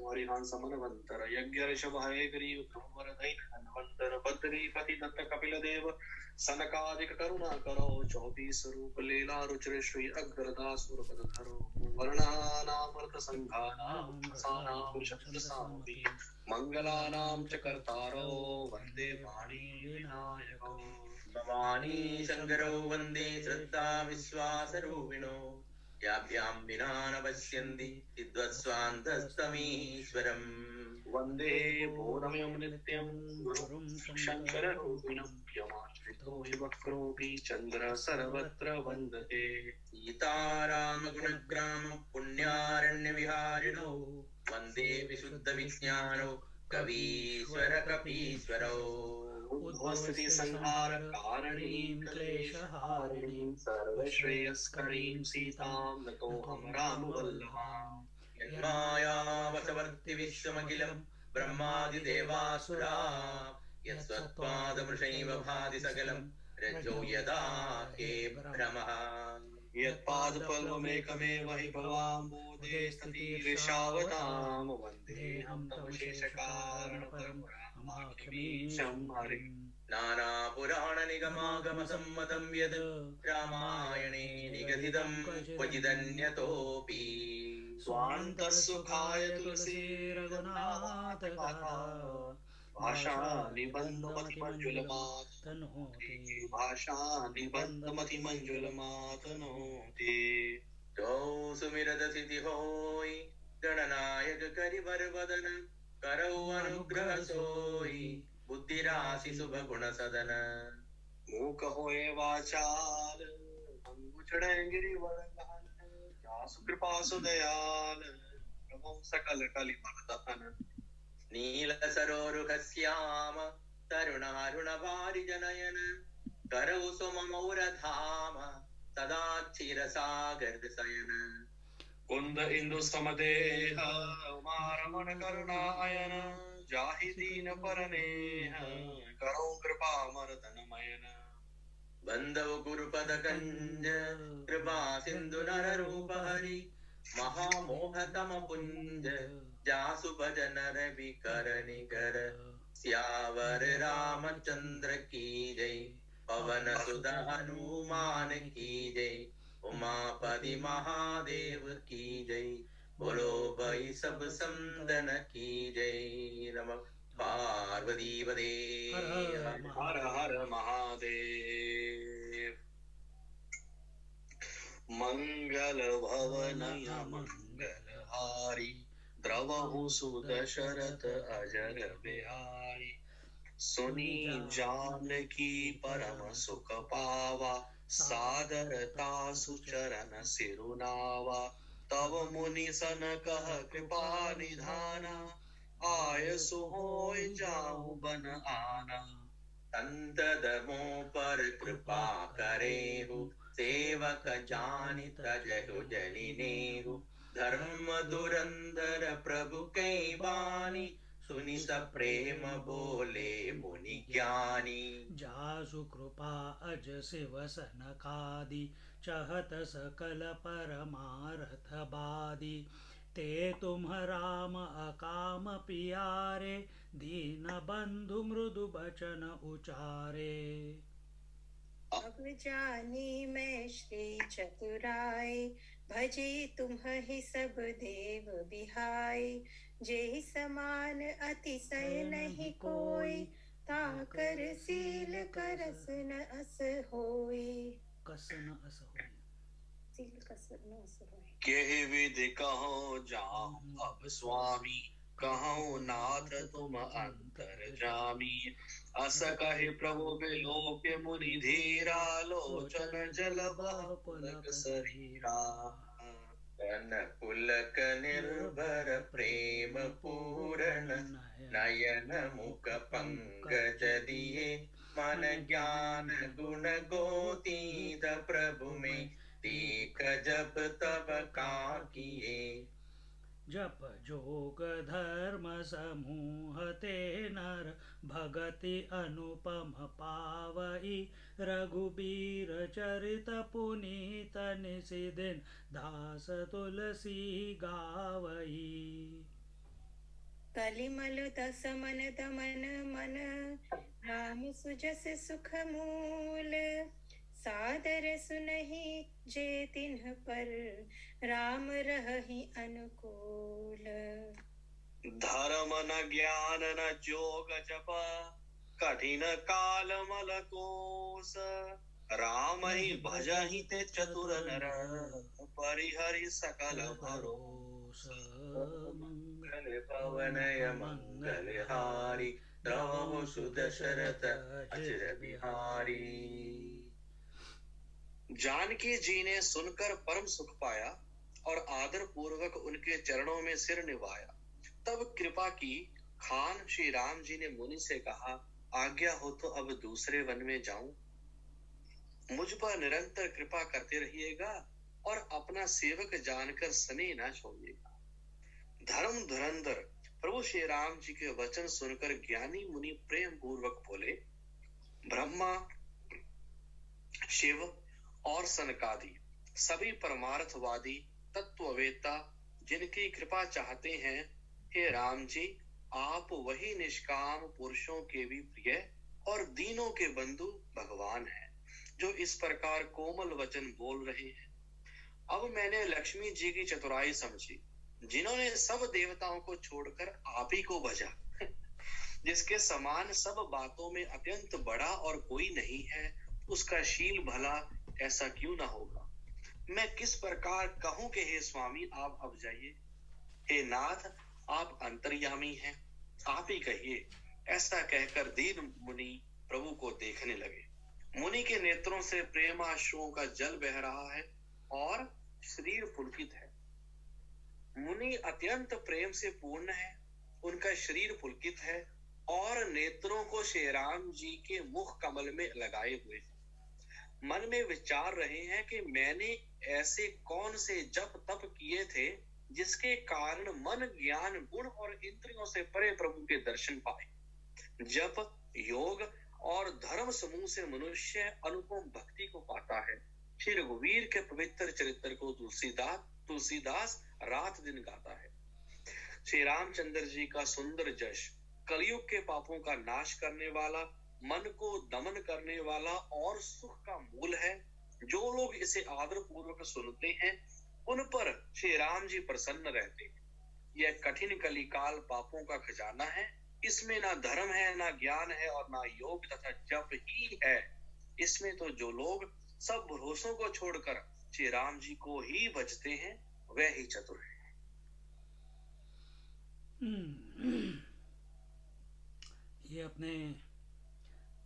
हरिहंस मनवंतर यज्ञ ऋषभ हय ग्रीव ब्रह्मवर दैत धन्वंतर बद्री पति दत्त कपिल देव सनकादिक करुणा करो 24 रूप लीला रुचिर श्री अग्रदासुर पद धरो वर्णानामर्थ संघानाम रसानाम शब्द सामपि मंगलानाम च कर्तारो वंदे पाणि विनायको भवानी शंकरो वंदे श्रद्धा विश्वास रूपिणो याभ्यां विना न पश्यन्ति विद्वत्स्वान्तस्तमीश्वरम् वन्दे पूर्णमयं नित्यं गुरुं शङ्कररूपिणं यमाश्रितो हि वक्रोऽपि चन्द्र सर्वत्र वन्दते सीतारामगुणग्राम पुण्यारण्यविहारिणो वन्दे विशुद्धविज्ञानो कवीश्वर कपीश्वरो उद्भवस्ति संहार कारणीं क्लेशहारिणीं सर्वश्रेयस्करीं सीतां नतोऽहं रामवल्लभाम् यन्मायावशवर्ति विश्वमखिलं ब्रह्मादिदेवासुरा यत्स्वत्पादमृषैव भाति सकलं रज्जो यदा हे भ्रमः यत्पादपल्लवमेकमेव हि भवाम्बोधेस्ततीर्षावतां वन्देऽहं तमशेषकारणपरमाखिमीशं हरिम् नानापुराणनिगमागमसम्मतं यद् रामायणे निगदितं क्वचिदन्यतोऽपि स्वान्तसुखाय तुलसीरघुनाथगाथा भाषानिबन्धमतिमञ्जुलमातनोति जो सुमिरत सिद्धि होई गणनायक करिवर वदन करौ अनुग्रह सोई बुद्धि राशि शुभ गुण सदन मूक होए वाचाल अंगुचड़े गिरिवर जासु कृपा सुदयाल प्रभु सकल कलि मर्दन नील सरोरुह श्याम तरुणारुण वारि जनयन करौ सुममौर धाम सदा क्षीर सागर शयन कुंद इंदु समदेह उमारमण करुणायन जाहि दीन परनेह करौ कृपा मर्दन मयन बंधव गुरुपद कंज कृपा सिंधु नर रूप हरि महामोहतम पुंज जासु भजन रवि कर निकर सियावर रामचंद्र की जय पवन सुत हनुमान की जय उमापति महादेव की जय बोलो भाई सब संदन की जय नमः पार्वती पदे हर हर महादेव मंगल भवनय मंगलहारी द्रवहु सुदशरथ अजर बिहारी सुनी जानकी परम सुख पावा सादरता सुचरण सिरुनावा तव मुनि सन कह कृपा निधाना आय सुहोय जाऊ बन आना संत दमो पर कृपा करेहु सेवक जानि तजहु जनिनेहु धर्म दुरंदर प्रभु कै बानी सुनि सप्रेम बोले मुनि ज्ञानी जासु कृपा अज शिव सनकादि चहत सकल परमारथ बादी ते तुम राम अकाम पियारे दीन बंधु मृदु बचन उचारे अब जानी मैं श्री चतुराई भजी तुम्हि सब देव बिहाई जेहि समान अतिशय नहीं कोई ताकर सील करस न अस होई कस न अस होई सील कस न अस होई केहि विधि कहो जाओ अब स्वामी कहो नाथ तुम अंतर जामी अस कहि प्रभु बिलोक मुनि धीरा लोचन जल पुलक शरीरा तन पुलक निर्भर प्रेम पूरण नयन मुख पंकज दिए मन ज्ञान गुण गोतीत प्रभु में तीक जप तब का किए जप जोग धर्म समूह ते नर भगति अनुपम पावई रघुबीर चरित पुनीत निसिदिन दास तुलसी गावई कलिमल दसमन दमन मन राम सुजस सुख मूल सादर सुनहि जे तिन्ह पर राम रहहि अनुकूल धर्म न ज्ञान न जोग जप कठिन काल मल कोस राम ही भजहि ते चतुर नर परिहरि सकल भरोस मंगल पवनय मंगलहारी राम सुदशरथ अजर बिहारी। जानकी जी ने सुनकर परम सुख पाया और आदर पूर्वक उनके चरणों में सिर निभाया। तब कृपा की खान श्री राम जी ने मुनि से कहा, आज्ञा हो तो अब दूसरे वन में जाऊं। मुझ पर निरंतर कृपा करते रहिएगा और अपना सेवक जानकर स्नेह न छोड़िएगा। धर्म धुरंधर प्रभु श्री राम जी के वचन सुनकर ज्ञानी मुनि प्रेम पूर्वक बोले, ब्रह्मा शिव और सनकादि सभी परमार्थवादी तत्ववेत्ता जिनकी कृपा चाहते हैं, हे राम जी, आप वही निष्काम पुरुषों के भी प्रिय और दीनों के बंधु भगवान हैं, जो इस प्रकार कोमल वचन बोल रहे हैं। अब मैंने लक्ष्मी जी की चतुराई समझी, जिन्होंने सब देवताओं को छोड़कर आप ही को भजा। जिसके समान सब बातों में अत्यंत बड़ा और कोई नहीं है, उसका शील भला ऐसा क्यों ना होगा। मैं किस प्रकार कहूं कि हे स्वामी आप अब जाइए, हे नाथ आप अंतर्यामी हैं, आप ही कहिए। ऐसा कहकर दीन मुनि प्रभु को देखने लगे। मुनि के नेत्रों से प्रेमाश्रुओं का जल बह रहा है और शरीर पुलकित है। मुनि अत्यंत प्रेम से पूर्ण है, उनका शरीर पुलकित है और नेत्रों को श्री राम जी के मुख कमल में लगाए हुए हैं। मन में विचार रहे हैं कि मैंने ऐसे कौन से जप तप किए थे जिसके कारण मन ज्ञान गुण और इंद्रियों से परे प्रभु के दर्शन पाए। जप योग और धर्म समूह से मनुष्य अनुपम भक्ति को पाता है। श्री रघुवीर के पवित्र चरित्र को तुलसीदास रात दिन गाता है। श्री रामचंद्र जी का सुंदर जश कलयुग के पापों का नाश करने वाला, मन को दमन करने वाला और सुख का मूल है। जो लोग इसे आदर पूर्वक सुनते हैं, उन पर श्री राम जी प्रसन्न रहते हैं। यह कठिन कलिकाल पापों का खजाना है। इसमें ना धर्म है, ना ज्ञान है और ना योग तथा जप ही है। इसमें तो जो लोग सब भरोसों को छोड़कर श्री राम जी को ही भजते हैं, वह ही चतुर है। ये अपने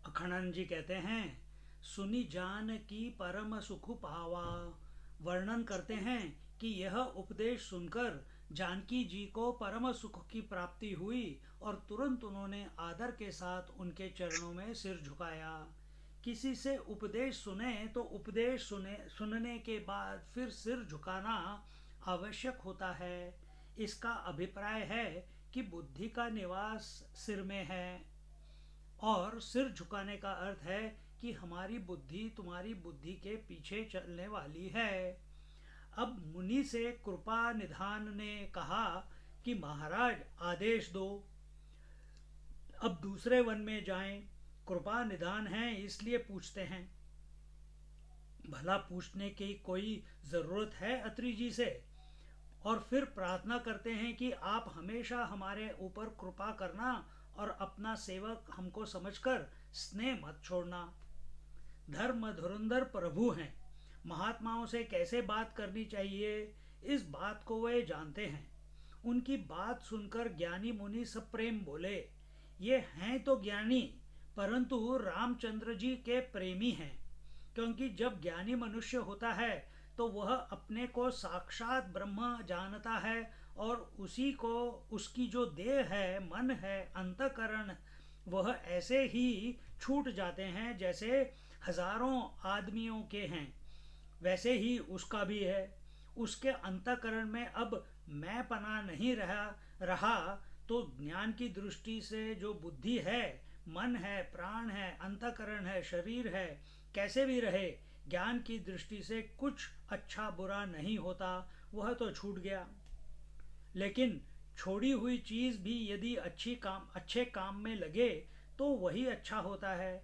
अखंडानंद जी कहते हैं, सुनी जान की परम सुख पावा। वर्णन करते हैं कि यह उपदेश सुनकर जानकी जी को परम सुख की प्राप्ति हुई और तुरंत उन्होंने आदर के साथ उनके चरणों में सिर झुकाया। किसी से उपदेश सुने तो उपदेश सुनने के बाद फिर सिर झुकाना आवश्यक होता है। इसका अभिप्राय है कि बुद्धि का निवास सिर में है और सिर झुकाने का अर्थ है कि हमारी बुद्धि तुम्हारी बुद्धि के पीछे चलने वाली है। अब मुनि से कृपा निधान ने कहा कि महाराज आदेश दो, अब दूसरे वन में जाएं। कृपा निधान है इसलिए पूछते हैं। भला पूछने की कोई जरूरत है अत्रि जी से? और फिर प्रार्थना करते हैं कि आप हमेशा हमारे ऊपर कृपा करना और अपना सेवक हमको समझकर स्नेह मत छोड़ना। धर्म धुरंधर प्रभु हैं, महात्माओं से कैसे बात करनी चाहिए इस बात को वे जानते हैं। उनकी बात सुनकर ज्ञानी मुनि सब प्रेम बोले, ये हैं तो ज्ञानी परंतु रामचंद्र जी के प्रेमी हैं, क्योंकि जब ज्ञानी मनुष्य होता है तो वह अपने को साक्षात ब्रह्म जानता है और उसी को उसकी जो देह है, मन है, अंतःकरण, वह ऐसे ही छूट जाते हैं जैसे हजारों आदमियों के हैं, वैसे ही उसका भी है। उसके अंतःकरण में अब मैं पना नहीं रहा तो ज्ञान की दृष्टि से जो बुद्धि है, मन है, प्राण है, अंतःकरण है, शरीर है, कैसे भी रहे, ज्ञान की दृष्टि से कुछ अच्छा बुरा नहीं होता, वह तो छूट गया। लेकिन छोड़ी हुई चीज़ भी यदि अच्छे काम में लगे तो वही अच्छा होता है।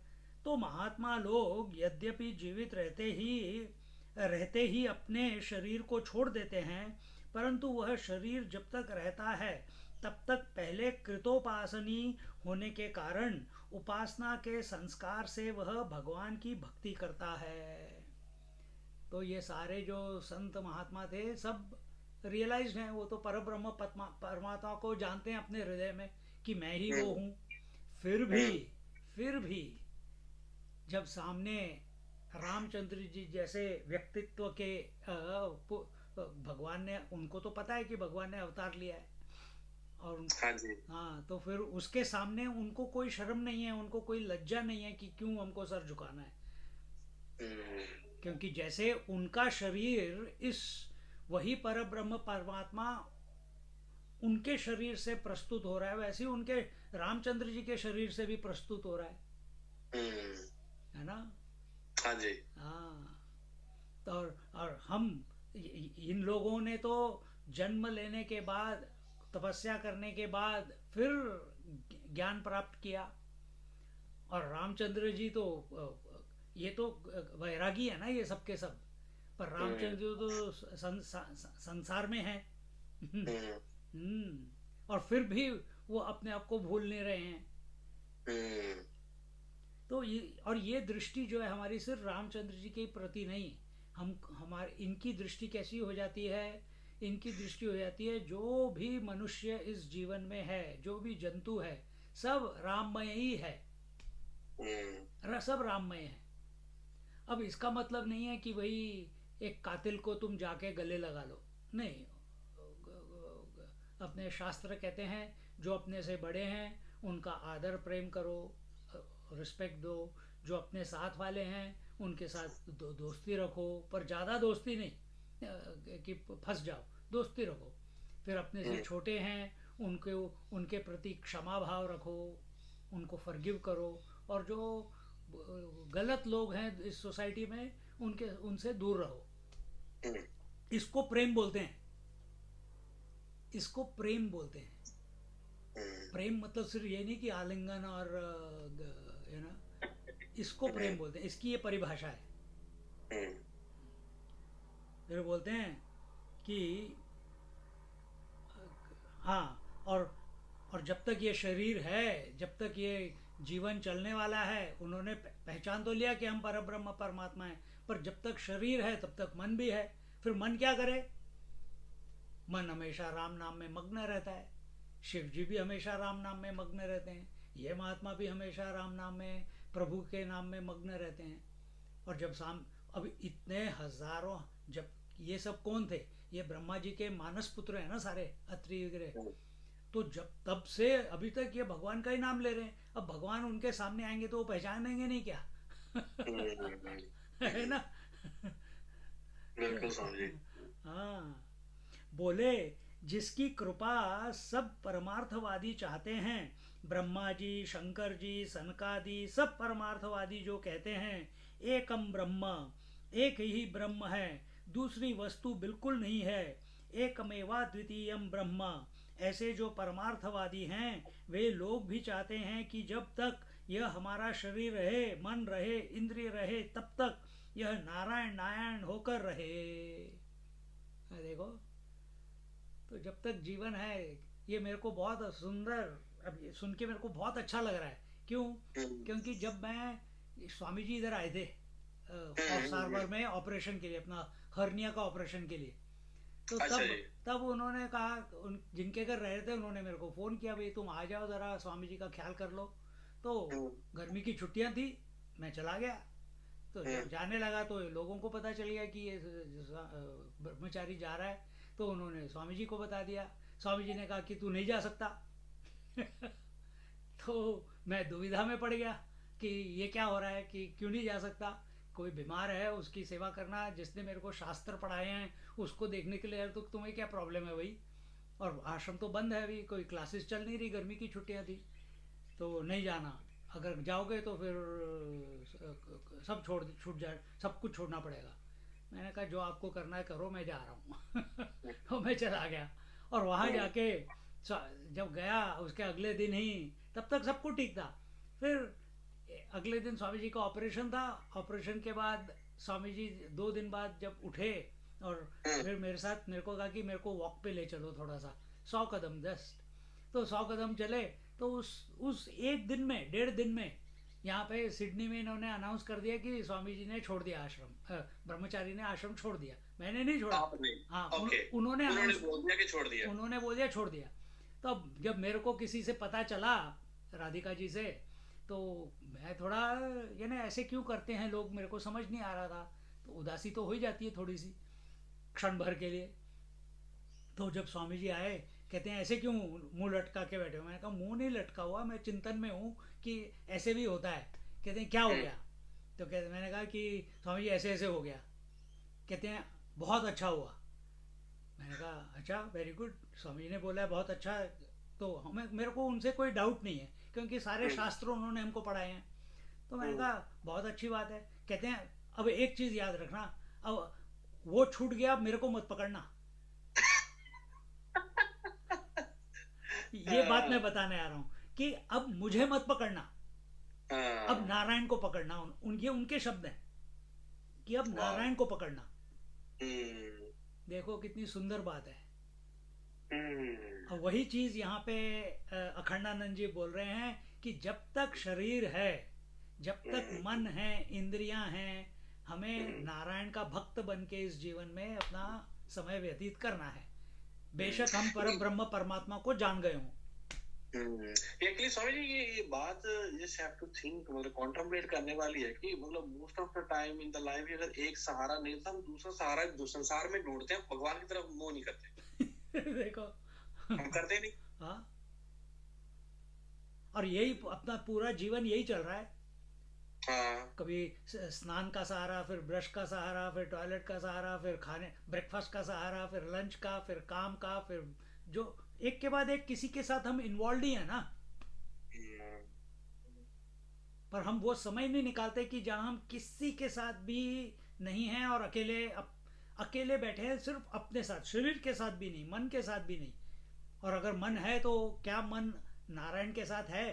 तो महात्मा लोग यद्यपि जीवित रहते ही अपने शरीर को छोड़ देते हैं, परंतु वह शरीर जब तक रहता है तब तक पहले कृतोपासनी होने के कारण उपासना के संस्कार से वह भगवान की भक्ति करता है। तो ये सारे जो संत महात्मा थे सब रियलाइज्ड हैं, वो तो परब्रह्म परमात्मा को जानते हैं अपने हृदय में कि मैं ही वो हूँ। फिर भी जब सामने रामचंद्र जी जैसे व्यक्तित्व के भगवान ने, उनको तो पता है कि भगवान ने अवतार लिया है, और हाँ जी। हाँ, तो फिर उसके सामने उनको कोई शर्म नहीं है, उनको कोई लज्जा नहीं है कि क्यों हमको सर झुकाना है। क्योंकि जैसे उनका शरीर इस वही परब्रह्म परमात्मा उनके शरीर से प्रस्तुत हो रहा है, वैसे ही उनके रामचंद्र जी के शरीर से भी प्रस्तुत हो रहा है ना। हाँ जी। हाँ, तो और हम इन लोगों ने तो जन्म लेने के बाद, तपस्या करने के बाद फिर ज्ञान प्राप्त किया, और रामचंद्र जी तो ये तो वैरागी है ना, ये सब के सब, पर रामचंद्र जी तो संसार में है। और फिर भी वो अपने आप को भूल नहीं रहे हैं। तो ये दृष्टि जो है हमारी सिर्फ रामचंद्र जी के प्रति नहीं, हमारे इनकी दृष्टि कैसी हो जाती है, इनकी दृष्टि हो जाती है जो भी मनुष्य इस जीवन में है, जो भी जंतु है, सब राममय ही है, सब राममय है। अब इसका मतलब नहीं है कि वही एक कातिल को तुम जाके गले लगा लो, नहीं। अपने शास्त्र कहते हैं जो अपने से बड़े हैं उनका आदर प्रेम करो, रिस्पेक्ट दो, जो अपने साथ वाले हैं उनके साथ दोस्ती रखो, पर ज़्यादा दोस्ती नहीं कि फंस जाओ, दोस्ती रखो। फिर अपने से छोटे हैं उनके प्रति क्षमा भाव रखो, उनको फॉरगिव करो, और जो गलत लोग हैं इस सोसाइटी में उनसे दूर रहो। इसको प्रेम बोलते हैं, इसको प्रेम बोलते हैं। प्रेम मतलब सिर्फ ये नहीं कि आलिंगन और इसको प्रेम बोलते हैं, इसकी ये परिभाषा है। फिर बोलते हैं कि हाँ, और जब तक ये शरीर है, जब तक ये जीवन चलने वाला है, उन्होंने पहचान तो लिया कि हम परब्रह्म परमात्मा हैं, पर जब तक शरीर है तब तक मन भी है। फिर मन क्या करे? मन हमेशा राम नाम में मग्न रहता है। शिव जी भी हमेशा राम नाम में मग्न रहते हैं, ये महात्मा भी हमेशा राम नाम में, प्रभु के नाम में मग्न रहते हैं। और जब अब इतने हजारों, जब ये सब कौन थे? ये ब्रह्मा जी के मानस पुत्र हैं ना सारे, अत्रि वगैरह। तो जब तब से अभी तक ये भगवान का ही नाम ले रहे हैं। अब भगवान उनके सामने आएंगे तो वो पहचानेंगे नहीं क्या? है ना? बिल्कुल समझे। हाँ, बोले जिसकी कृपा सब परमार्थवादी चाहते हैं, ब्रह्मा जी, शंकर जी, सनकादि सब परमार्थवादी जो कहते हैं एकम ब्रह्म, एक ही ब्रह्म है, दूसरी वस्तु बिल्कुल नहीं है, एकमेवा द्वितीयम ब्रह्म, ऐसे जो परमार्थवादी हैं वे लोग भी चाहते हैं कि जब तक यह हमारा शरीर रहे, मन रहे, इंद्रिय रहे, तब तक यह नारायण नारायण होकर रहे। देखो, तो जब तक जीवन है, ये मेरे को बहुत सुंदर, अब ये सुन के मेरे को बहुत अच्छा लग रहा है। क्यों? क्योंकि जब मैं, स्वामी जी इधर आए थे सारवर में ऑपरेशन के लिए, अपना हर्निया का ऑपरेशन के लिए, तो तब उन्होंने कहा, जिनके घर रह रहे थे उन्होंने मेरे को फ़ोन किया, भाई तुम आ जाओ ज़रा, स्वामी जी का ख्याल कर लो। तो गर्मी की छुट्टियां थी, मैं चला गया। तो जब जाने लगा तो लोगों को पता चल गया कि ये ब्रह्मचारी जा रहा है, तो उन्होंने स्वामी जी को बता दिया। स्वामी जी ने कहा कि तू नहीं जा सकता। तो मैं दुविधा में पड़ गया कि ये क्या हो रहा है, कि क्यों नहीं जा सकता। कोई बीमार है उसकी सेवा करना, जिसने मेरे को शास्त्र पढ़ाए हैं उसको देखने के लिए, तो तुम्हें क्या प्रॉब्लम है भाई? और आश्रम तो बंद है अभी, कोई क्लासेस चल नहीं रही, गर्मी की छुट्टियां थी, तो नहीं जाना। अगर जाओगे तो फिर सब छूट जाए, सब कुछ छोड़ना पड़ेगा। मैंने कहा जो आपको करना है करो, मैं जा रहा हूँ। तो मैं चला गया, और वहाँ जाके जब गया उसके अगले दिन ही, तब तक सब कुछ ठीक था। फिर अगले दिन स्वामी जी का ऑपरेशन था। ऑपरेशन के बाद स्वामी जी 2 दिन बाद जब उठे और फिर मेरे को कहा कि मेरे को वॉक पे ले चलो थोड़ा सा, 100 कदम जस्ट। तो 100 कदम चले। तो उस एक दिन में, 1.5 दिन में यहाँ पे सिडनी में इन्होंने अनाउंस कर दिया कि स्वामी जी ने छोड़ दिया आश्रम, ब्रह्मचारी ने आश्रम छोड़ दिया। मैंने नहीं छोड़ा। आपने? हाँ, ओके, उन्होंने उन्होंने बोल दिया कि छोड़ दिया। उन्होंने बोल दिया छोड़ दिया। तो अब जब मेरे को किसी से पता चला, राधिका जी से, तो मैं थोड़ा यानी ऐसे क्यों करते हैं लोग, मेरे को समझ नहीं आ रहा था। तो उदासी तो हो ही जाती है थोड़ी सी, क्षण भर के लिए। तो जब स्वामी जी आए, कहते हैं ऐसे क्यों मुंह लटका के बैठे हो? मैंने कहा मुंह नहीं लटका हुआ, मैं चिंतन में हूँ कि ऐसे भी होता है। कहते हैं क्या हो गया? तो कहते, मैंने कहा कि स्वामी जी ऐसे ऐसे हो गया। कहते हैं बहुत अच्छा हुआ। मैंने कहा अच्छा, वेरी गुड, स्वामी जी ने बोला है बहुत अच्छा है। तो हमें, मेरे को उनसे कोई डाउट नहीं है क्योंकि सारे शास्त्रों उन्होंने हमको पढ़ाए हैं। तो मैंने कहा बहुत अच्छी बात है। कहते हैं अब एक चीज़ याद रखना, अब वो छूट गया, अब मेरे को मत पकड़ना। ये बात मैं बताने आ रहा हूँ कि अब मुझे मत पकड़ना, अब नारायण को पकड़ना। उनके उनके शब्द हैं कि अब नारायण को पकड़ना। देखो कितनी सुंदर बात है। और वही चीज यहाँ पे अखंडानंद जी बोल रहे हैं कि जब तक शरीर है, जब तक मन है, इंद्रियां हैं, हमें नारायण का भक्त बन के इस जीवन में अपना समय व्यतीत करना है, बेशक हम पर ब्रह्म परमात्मा को जान गए हों। एक्चुअली स्वामी जी ये बात जस्ट हैव टू थिंक, मतलब कॉन्टेम्पलेट करने वाली है कि मतलब most of the time in the life अगर एक सहारा नहीं था, हम दूसरा सहारा संसार में ढूंढते हैं, भगवान की तरफ मुंह नहीं करते। देखो हम करते नहीं। हाँ, और यही अपना पूरा जीवन यही चल रहा है। हाँ। कभी स्नान का सहारा, फिर ब्रश का सहारा, फिर टॉयलेट का सहारा, फिर खाने ब्रेकफास्ट का सहारा, फिर लंच का, फिर काम का, फिर जो एक के बाद एक किसी के साथ हम इन्वॉल्व ही है ना। पर हम वो समय नहीं निकालते कि जहां हम किसी के साथ भी नहीं हैं और अकेले बैठे हैं, सिर्फ अपने साथ, शरीर के साथ भी नहीं, मन के साथ भी नहीं। और अगर मन है तो क्या मन नारायण के साथ है?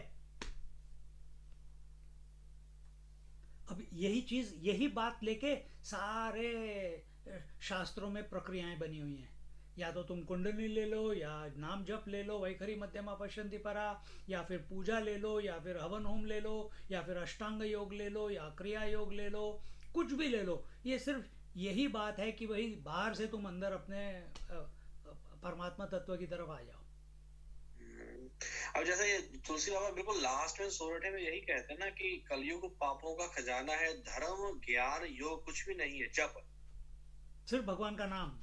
अब यही चीज, यही बात लेके सारे शास्त्रों में प्रक्रियाएं बनी हुई हैं। या तो तुम कुंडली ले लो, या नाम जप ले लो, वैखरी मध्यमा पश्यन्ति परा, या फिर पूजा ले लो, या फिर हवन होम ले लो, या फिर अष्टांग योग ले लो, या क्रिया योग ले लो, कुछ भी ले लो। ये सिर्फ यही बात है कि वही बाहर से तुम अंदर अपने परमात्मा तत्व की तरफ आ जाओ। अब जैसे तुलसी बाबा बिल्कुल लास्ट में सोरठे में यही कहते हैं ना कि कलयुग पापों का खजाना है, धर्म ज्ञान योग कुछ भी नहीं है, जप, सिर्फ भगवान का नाम।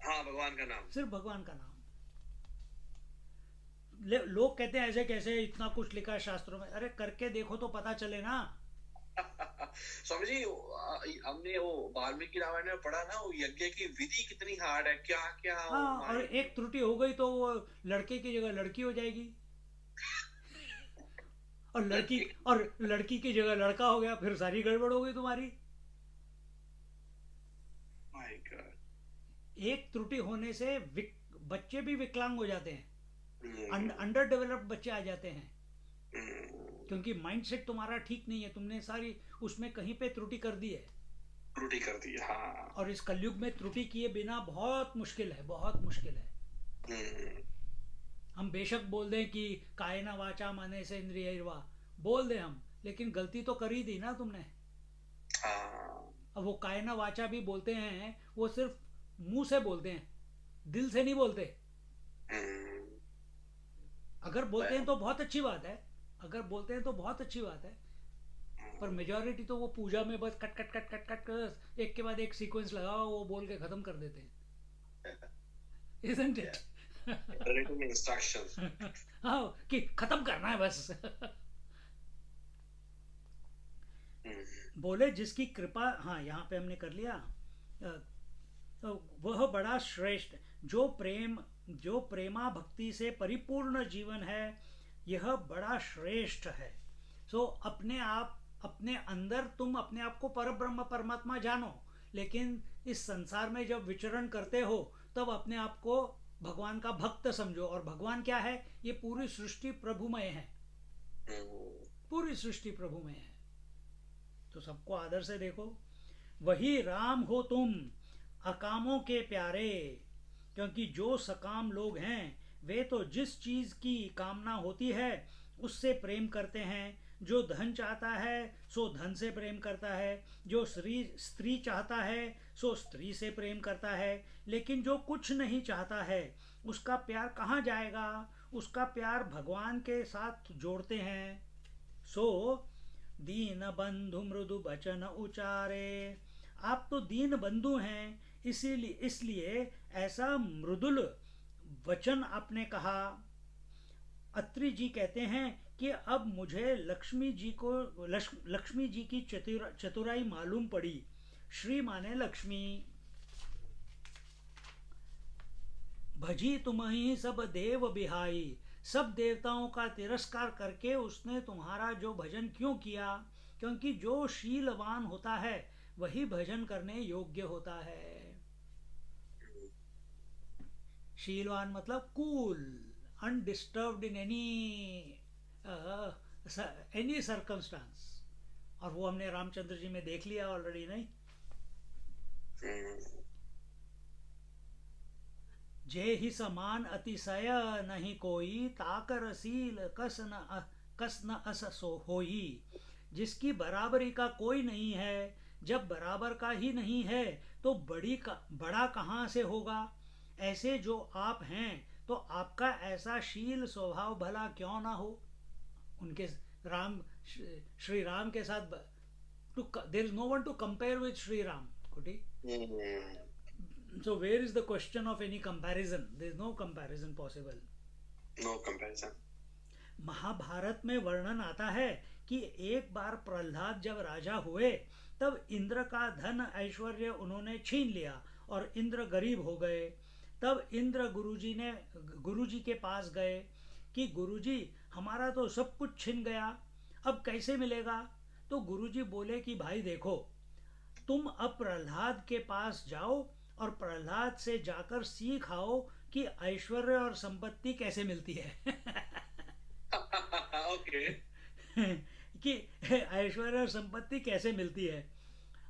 हाँ, भगवान का नाम, सिर्फ भगवान का नाम। लोग कहते हैं ऐसे कैसे, इतना कुछ लिखा है शास्त्रों में। अरे करके देखो तो पता चले ना। स्वामी जी हमने वो वाल्मीकि रामायण में पढ़ा ना, वो यज्ञ की विधि कितनी हार्ड है, क्या क्या। हाँ, और एक त्रुटि हो गई तो वो लड़के की जगह लड़की हो जाएगी, और लड़की की जगह लड़का हो गया, फिर सारी गड़बड़ हो गई तुम्हारी। My God. एक त्रुटि होने से बच्चे भी विकलांग हो जाते हैं, अंडर डेवलप्ड बच्चे आ जाते हैं, क्योंकि माइंडसेट तुम्हारा ठीक नहीं है, तुमने सारी उसमें कहीं पे त्रुटि कर दी है। हाँ। और इस कलयुग में त्रुटि किए बिना बहुत मुश्किल है, बहुत मुश्किल है। हम बेशक बोल दें कि कायना वाचा मने से इंद्रियर्वा, बोल दें हम, लेकिन गलती तो कर ही दी ना तुमने। हाँ। अब वो कायना वाचा भी बोलते हैं, वो सिर्फ मुंह से बोलते हैं, दिल से नहीं बोलते। अगर बोलते हैं तो बहुत अच्छी बात है, पर मेजॉरिटी तो वो पूजा में बस cut cut cut cut cut एक के बाद एक सीक्वेंस लगाओ, वो बोल के खत्म कर देते हैं। Isn't it? Written instructions. हाँ, कि खत्म करना है बस। बोले जिसकी कृपा, हाँ यहाँ पे हमने कर लिया, वह बड़ा श्रेष्ठ, जो प्रेमा भक्ति से परिपूर्ण जीवन है, यह बड़ा श्रेष्ठ है। सो अपने अंदर तुम अपने आप को परब्रह्म परमात्मा जानो, लेकिन इस संसार में जब विचरण करते हो तब अपने आप को भगवान का भक्त समझो। और भगवान क्या है? ये पूरी सृष्टि प्रभुमय है, पूरी सृष्टि प्रभुमय है। तो सबको आदर से देखो। वही राम हो तुम अकामों के प्यारे, क्योंकि जो सकाम लोग हैं वे तो जिस चीज की कामना होती है उससे प्रेम करते हैं। जो धन चाहता है सो धन से प्रेम करता है, जो स्त्री चाहता है सो स्त्री से प्रेम करता है। लेकिन जो कुछ नहीं चाहता है उसका प्यार कहाँ जाएगा? उसका प्यार भगवान के साथ जोड़ते हैं। सो दीन बंधु मृदु बचन उचारे। आप तो दीन बंधु हैं, इसलिए ऐसा मृदुल वचन आपने कहा। अत्रि जी कहते हैं कि अब मुझे लक्ष्मी जी की चतुराई मालूम पड़ी। श्री माने लक्ष्मी। भजी तुम्हीं सब देव बिहाई, सब देवताओं का तिरस्कार करके उसने तुम्हारा जो भजन क्यों किया? क्योंकि जो शीलवान होता है वही भजन करने योग्य होता है। शीलवान मतलब cool, undisturbed in any circumstance. और वो हमने रामचंद्र जी में देख लिया ऑलरेडी, नहीं? जे ही समान अतिशय नहीं कोई, ताकर शील कस न अस सो होई। जिसकी बराबरी का कोई नहीं है, जब बराबर का ही नहीं है तो बड़ा कहाँ से होगा? ऐसे जो आप हैं तो आपका ऐसा शील स्वभाव भला क्यों ना हो? उनके श्री राम के साथ there is no one to compare with Shri Ram. So where is the question of any comparison? There is no comparison possible. No comparison. Mahabharata में वर्णन आता है कि एक बार प्रहलाद जब राजा हुए तब इंद्र का धन ऐश्वर्य उन्होंने छीन लिया और इंद्र गरीब हो गए। तब इंद्र गुरुजी के पास गए कि गुरुजी हमारा तो सब कुछ छिन गया, अब कैसे मिलेगा? तो गुरुजी बोले कि भाई देखो, तुम अब प्रहलाद के पास जाओ और प्रहलाद से जाकर सीख आओ कि ऐश्वर्य और संपत्ति कैसे मिलती है। ओके। कि ऐश्वर्य और संपत्ति कैसे मिलती है।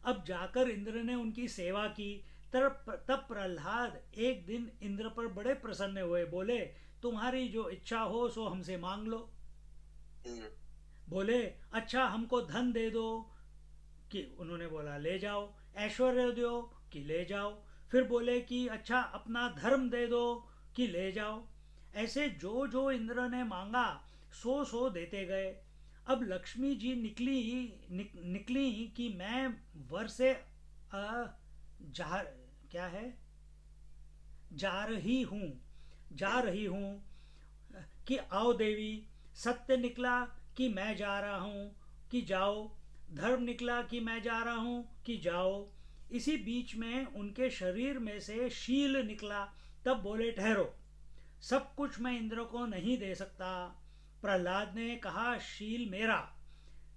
अब जाकर इंद्र ने उनकी सेवा की। तब प्रहलाद एक दिन इंद्र पर बड़े प्रसन्न हुए, बोले तुम्हारी जो इच्छा हो सो हमसे मांग लो। बोले अच्छा हमको धन दे दो, कि उन्होंने बोला ले जाओ। ऐश्वर्य दो, कि ले जाओ। फिर बोले कि अच्छा अपना धर्म दे दो, कि ले जाओ। ऐसे जो जो इंद्र ने मांगा सो देते गए। अब लक्ष्मी जी निकली कि मैं वर से जा रही हूँ कि आओ देवी। सत्य निकला कि मैं जा रहा हूँ, कि जाओ। धर्म निकला कि मैं जा रहा हूँ, कि जाओ। इसी बीच में उनके शरीर में से शील निकला। तब बोले ठहरो, सब कुछ मैं इंद्र को नहीं दे सकता। प्रहलाद ने कहा शील मेरा।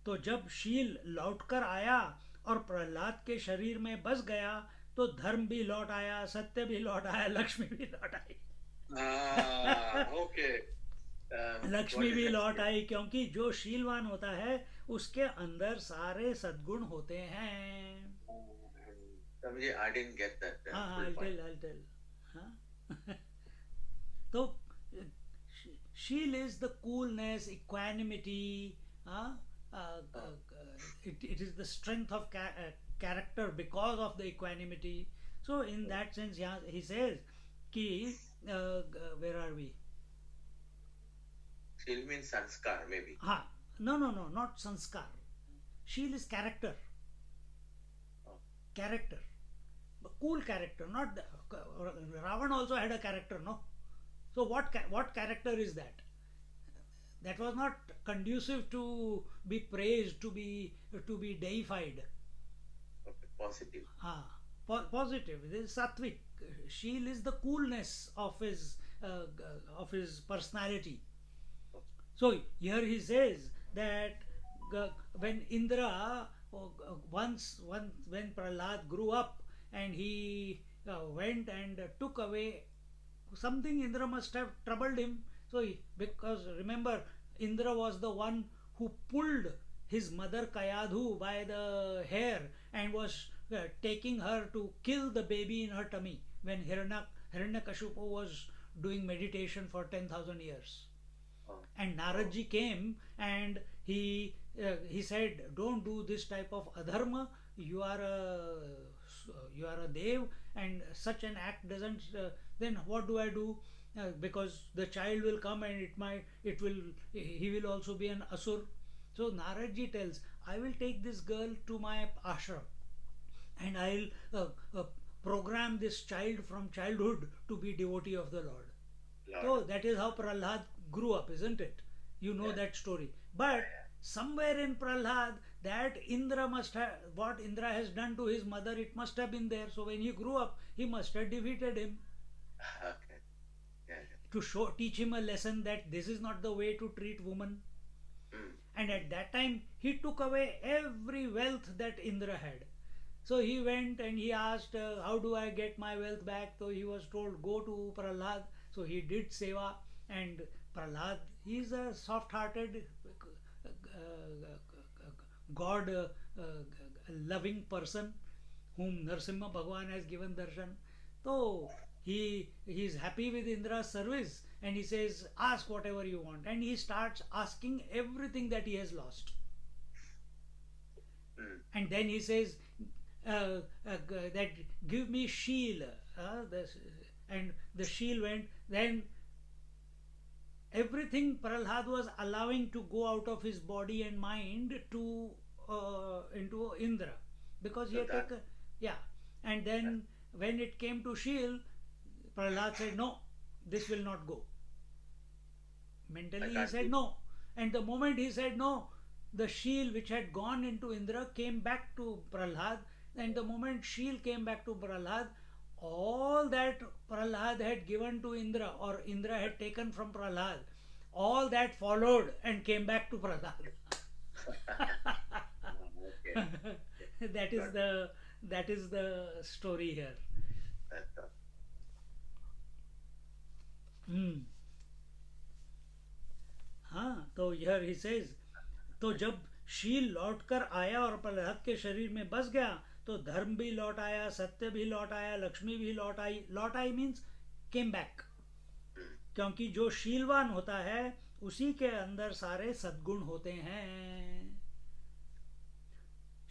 तो जब शील लौटकर आया और प्रहलाद के शरीर में बस गया तो धर्म भी लौट आया, सत्य भी लौट आया, लक्ष्मी भी लौट आई। ओके। लक्ष्मी भी लौट आई, क्योंकि जो शीलवान होता है उसके अंदर सारे सद्गुण होते हैं। I didn't get that. हाँ, I'll tell. हाँ? तो शील is the coolness, equanimity. It is the strength of character because of the equanimity. So in that sense, yeah, he says कि where are we? Shil means sanskar, maybe. हाँ, no, not sanskar. Shil is character. Character, cool character. Not Ravan also had a character, no? So what character is that? That was not conducive to be praised, to be deified. Okay, positive. Positive. This is sattvic. Shil is the coolness of his personality. So here he says that when Indra when Prahlad grew up and he went and took away something Indra must have troubled him. So, because remember, Indra was the one who pulled his mother Kayadhu by the hair and was taking her to kill the baby in her tummy when Hiranyakashipu was doing meditation for 10,000 years. And Naradji came and he said, don't do this type of adharma. You are a dev, and such an act doesn't. Then what do I do? Because the child will come and he will also be an asur. So Naradji tells, I will take this girl to my ashram and I'll program this child from childhood to be devotee of the Lord. So that is how Prahlad grew up, isn't it? You know that story. But somewhere in Prahlad, that Indra must have, what Indra has done to his mother, it must have been there. So when he grew up, he must have defeated him. Okay. Yeah. To teach him a lesson that this is not the way to treat woman. And at that time, he took away every wealth that Indra had. So he went and he asked, how do I get my wealth back? So he was told, go to Prahlad. So he did seva, and Prahlad, he is a soft-hearted, God-loving person whom Narsimha Bhagwan has given darshan. So he is happy with Indra's service and he says, ask whatever you want. And he starts asking everything that he has lost. And then he says, that give me Sheel. And the Sheel went. Then everything Prahlad was allowing to go out of his body and mind to into Indra, because he had taken, and then when it came to Sheel, Prahlad said, no, this will not go. Mentally he said no, and the moment he said no, the Sheel which had gone into Indra came back to Prahlad, and the moment Sheel came back to Prahlad, all that Prahlad had given to Indra, or Indra had taken from Prahlad, all that followed and came back to Prahlad. That is the story here. हाँ, तो here he says, तो जब शील लौट कर आया और प्रहलाद के शरीर में बस गया, तो धर्म भी लौट आया, सत्य भी लौट आया, लक्ष्मी भी लौट आई. लौट आई मीन्स केम बैक, क्योंकि जो शीलवान होता है उसी के अंदर सारे सद्गुण होते हैं.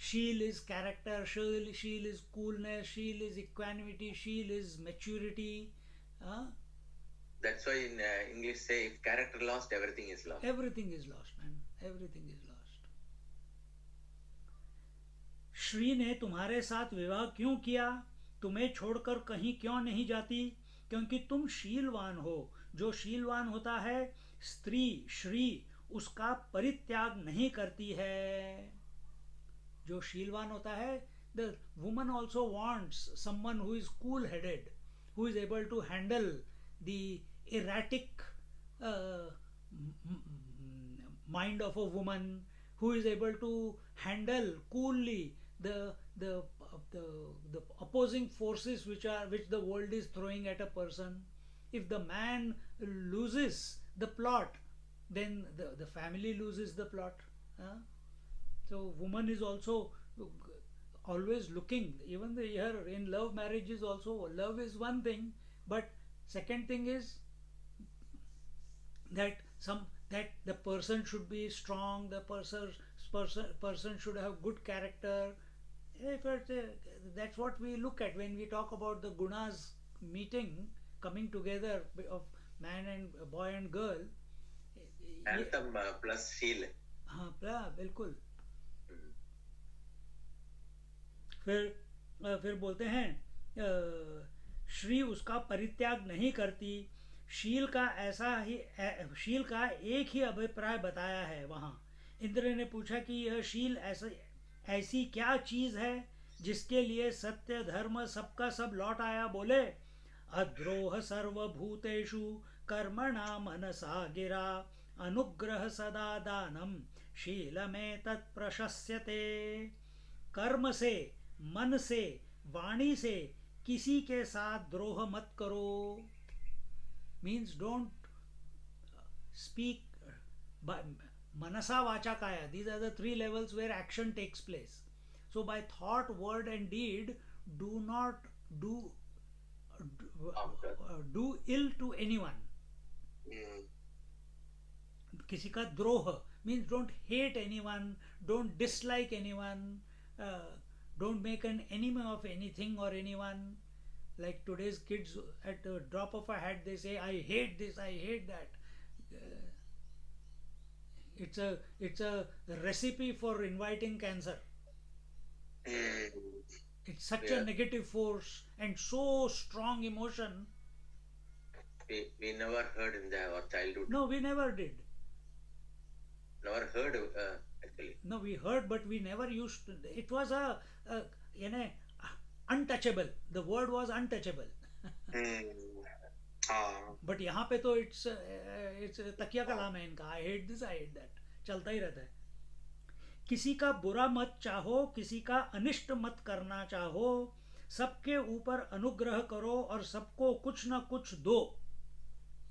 शील इज कैरेक्टर, शील इज कूलनेस, शील इज इक्वानिमिटी, शील is maturity. That's why in English say, if character lost, everything is lost. Everything is lost, man. Everything is lost. Shri ने तुम्हारे साथ विवाह क्यों किया? तुम्हें छोड़कर कहीं क्यों नहीं जाती? क्योंकि तुम शीलवान हो. जो शीलवान होता है, स्त्री श्री उसका परित्याग नहीं करती है. जो शीलवान होता है, the woman also wants someone who is cool-headed, who is able to handle the erratic mind of a woman, who is able to handle coolly the opposing forces which the world is throwing at a person. If the man loses the plot, then the family loses the plot. So woman is also always looking. Even here in love marriage is also, love is one thing, but second thing is that the person should be strong, the person should have good character. That's what we look at when we talk about the gunas meeting, coming together of man and boy and girl. Anthem plus Sheel. हाँ, बिल्कुल. फिर बोलते हैं, श्री उसका परित्याग नहीं करती. शील का एक ही अभिप्राय बताया है वहाँ. इंद्र ने पूछा कि यह शील ऐसी क्या चीज है जिसके लिए सत्य धर्म सबका सब लौट आया. बोले, अद्रोह सर्वभूतेषु कर्मणा मनसा गिरा, अनुग्रह सदा दानम शील में तत्प्रशस्यते. कर्म से, मन से, वाणी से किसी के साथ द्रोह मत करो. means don't speak by manasa vacha kaya. These are the three levels where action takes place. So by thought, word and deed, do not do ill to anyone. किसी का द्रोह means don't hate anyone, don't dislike anyone, don't make an enemy of anything or anyone. Like today's kids, at the drop of a hat, they say, I hate this, I hate that. It's a recipe for inviting cancer. It's such a negative force and so strong emotion. We never heard in our childhood. No, we never did. Never heard actually. No, we heard, but we never used to. It was untouchable. The word was untouchable. But यहाँ पे तो it's तकिया कलाम है इनका. I hate this, I hate that. चलता ही रहता है. किसी का बुरा मत चाहो, किसी का अनिष्ट मत करना चाहो, सबके ऊपर अनुग्रह करो और सबको कुछ ना कुछ दो.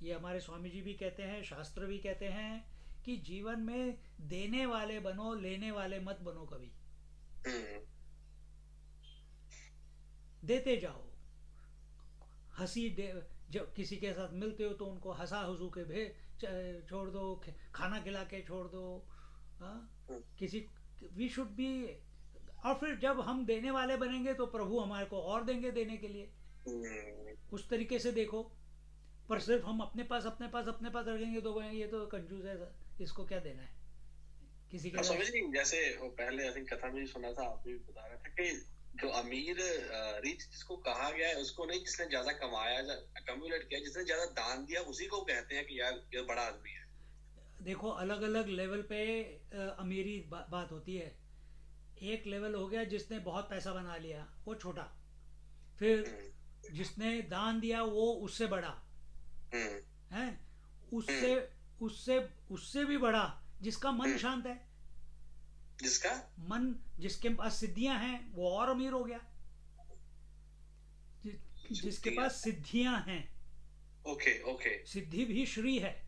ये हमारे स्वामी जी भी कहते हैं, शास्त्र भी कहते हैं कि जीवन में देने वाले बनो, लेने वाले मत बनो कभी. देते जाओ. हंसी जब किसी के साथ मिलते हो तो उनको हंसा हंसू के छोड़ दो, खाना खिला के छोड़ दो. किसी वी शुड बी. और फिर जब हम देने वाले बनेंगे तो प्रभु हमारे को और देंगे देने के लिए. उस तरीके से देखो. पर सिर्फ हम अपने पास रखेंगे तो ये तो कंजूस है, इसको क्या देना है किसी के. जैसे वो पहले आई थिंक कथा में सुना था, आप भी बता रहे थे कि जो अमीर रिच जिसको कहा गया है उसको नहीं जिसने ज्यादा कमाया, अक्यूमुलेट किया, जिसने ज्यादा दान दिया उसी को कहते हैं कि यार ये बड़ा आदमी है. देखो अलग अलग लेवल पे अमीरी बात होती है. एक लेवल हो गया जिसने बहुत पैसा बना लिया, वो छोटा. फिर जिसने दान दिया वो उससे बड़ा है. उससे भी बड़ा जिसका मन शांत है, जिसके पास सिद्धियां हैं वो और अमीर हो गया. जिसके पास सिद्धियां हैं. ओके. सिद्धि भी श्री है.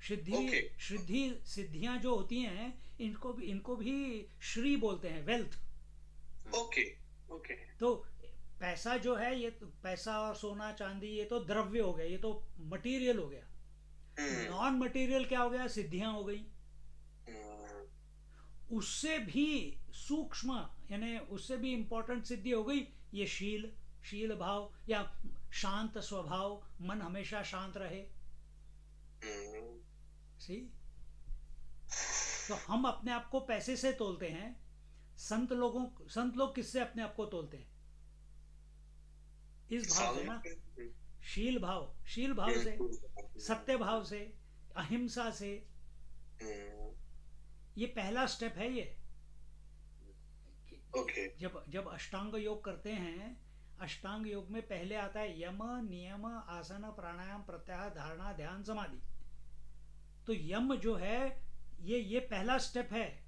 सिद्धियां जो होती हैं इनको भी श्री बोलते हैं, वेल्थ. ओके. तो पैसा जो है, ये तो पैसा और सोना चांदी ये तो द्रव्य हो गया, ये तो मटेरियल हो गया. नॉन मटेरियल क्या हो गया? सिद्धियां हो गई. उससे भी सूक्ष्म यानी उससे भी इंपॉर्टेंट सिद्धि हो गई ये शील भाव या शांत स्वभाव. मन हमेशा शांत रहे. सी तो हम अपने आप को पैसे से तोलते हैं. संत लोग किससे अपने आप को तोलते हैं? इस भाव से ना. शील भाव से, सत्य भाव से, अहिंसा से. ये पहला स्टेप है. ये जब अष्टांग योग करते हैं, अष्टांग योग में पहले आता है यम, नियम, आसन, प्राणायाम, प्रत्याहार, धारणा, ध्यान, समाधि. तो यम जो है ये पहला स्टेप है.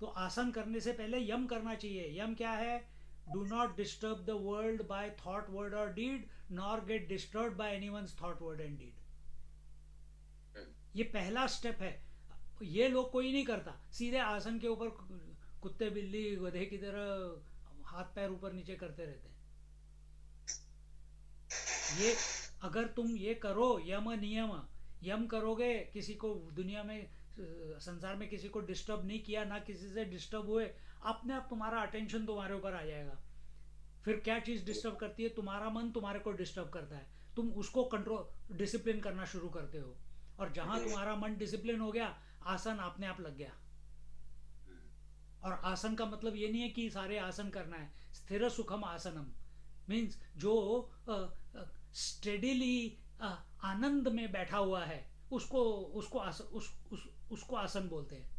तो आसन करने से पहले यम करना चाहिए. यम क्या है? Do not disturb the world by thought, word or deed, nor get disturbed by anyone's thought, word and deed. ये पहला स्टेप है. ये लोग कोई नहीं करता. सीधे आसन के ऊपर कुत्ते बिल्ली गधे की तरह हाथ पैर ऊपर नीचे करते रहते हैं. ये अगर तुम ये करो यम करोगे, किसी को दुनिया में संसार में किसी को डिस्टर्ब नहीं किया, ना किसी से डिस्टर्ब हुए, अपने आप तुम्हारा अटेंशन तुम्हारे ऊपर आ जाएगा. फिर क्या चीज डिस्टर्ब करती है? तुम्हारा मन तुम्हारे को डिस्टर्ब करता है. तुम उसको कंट्रोल डिसिप्लिन करना शुरू करते हो. और जहां तुम्हारा मन डिसिप्लिन हो गया, आसन अपने आप लग गया. और आसन का मतलब ये नहीं है कि सारे आसन करना है. स्थिर सुखम आसनम मीन्स जो स्टेडिली आनंद में बैठा हुआ है उसको आसन बोलते हैं.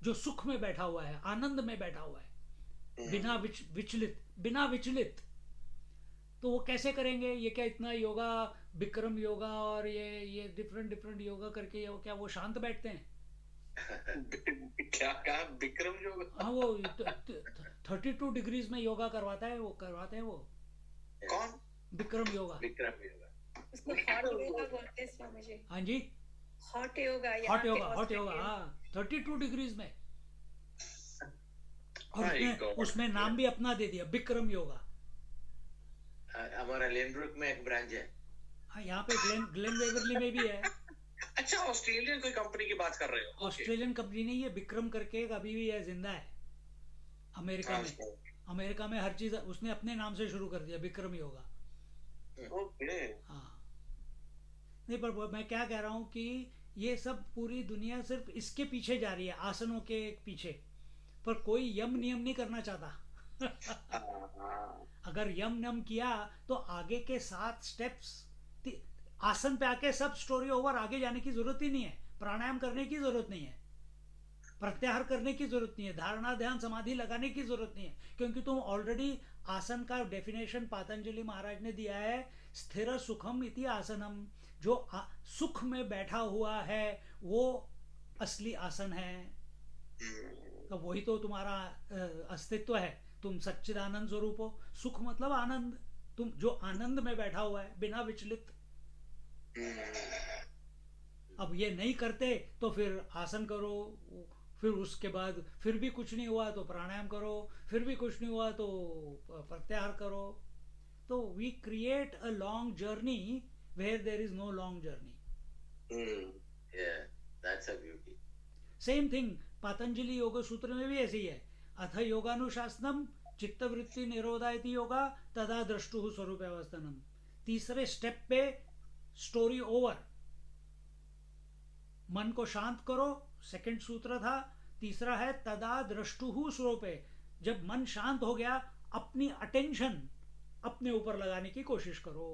जो सुख में बैठा हुआ है, आनंद में बैठा हुआ है, बिना विचलित. तो वो कैसे करेंगे? ये क्या इतना योगा, विक्रम योगा और ये डिफरेंट योगा करके क्या वो शांत बैठते हैं? क्या विक्रम योगा? हाँ, वो 32 डिग्रीज में योगा करवाते हैं वो. कौन? विक्रम योगा। विक्रम योगा। उसको हॉट योगा बोलते हैं स्वामी जी। हाँ जी, hot yoga, hot yoga, hot yoga, हाँ, 32 डिग्रीज में। और उसमें नाम भी अपना दे दिया, विक्रम योगा। हमारा लेनब्रुक में एक ब्रांच है। हाँ, यहाँ पे ग्लेन वेवरली में भी है। अच्छा, ऑस्ट्रेलियन कोई कंपनी की बात कर रहे हो? ऑस्ट्रेलियन कंपनी नहीं है, विक्रम करके एक अभी भी है, जिंदा है अमेरिका में। अमेरिका में हर चीज उसने अपने नाम से शुरू कर दिया, विक्रम योगा। ओके। हाँ, नहीं पर मैं क्या कह रहा हूँ कि ये सब पूरी दुनिया सिर्फ इसके पीछे जा रही है, आसनों के पीछे, पर कोई यम नियम नहीं करना चाहता। अगर यम नियम किया तो आगे के 7 स्टेप्स, आसन पे आके सब स्टोरी ओवर, आगे जाने की जरूरत ही नहीं है, प्राणायाम करने की जरूरत नहीं है, प्रत्याहार करने की जरूरत नहीं है, धारणा ध्यान समाधि लगाने की जरूरत नहीं है, क्योंकि तुम ऑलरेडी आसन का डेफिनेशन पतंजलि महाराज ने दिया है, स्थिर सुखम इति आसनम। जो सुख में बैठा हुआ है वो असली आसन है। तो वही तो तुम्हारा अस्तित्व है, तुम सच्चिदानंद स्वरूप हो। सुख मतलब आनंद, तुम जो आनंद में बैठा हुआ है बिना विचलित। अब ये नहीं करते तो फिर आसन करो, फिर उसके बाद फिर भी कुछ नहीं हुआ तो प्राणायाम करो, फिर भी कुछ नहीं हुआ तो प्रत्याहार करो। तो we create a long journey where there is no long journey. That's a beauty. Same thing Patanjali Yoga Sutra में भी ऐसे ही है, अथ योगानुशासनम चित्तवृत्ति निरोधायति योगा तदा द्रष्टुः स्वरूप अवस्थानम। तीसरे स्टेप पे स्टोरी ओवर, मन को शांत करो, सेकंड सूत्र था। तीसरा है तदा द्रष्टुः स्वरूपे, जब मन शांत हो गया अपनी अटेंशन अपने ऊपर लगाने की कोशिश करो।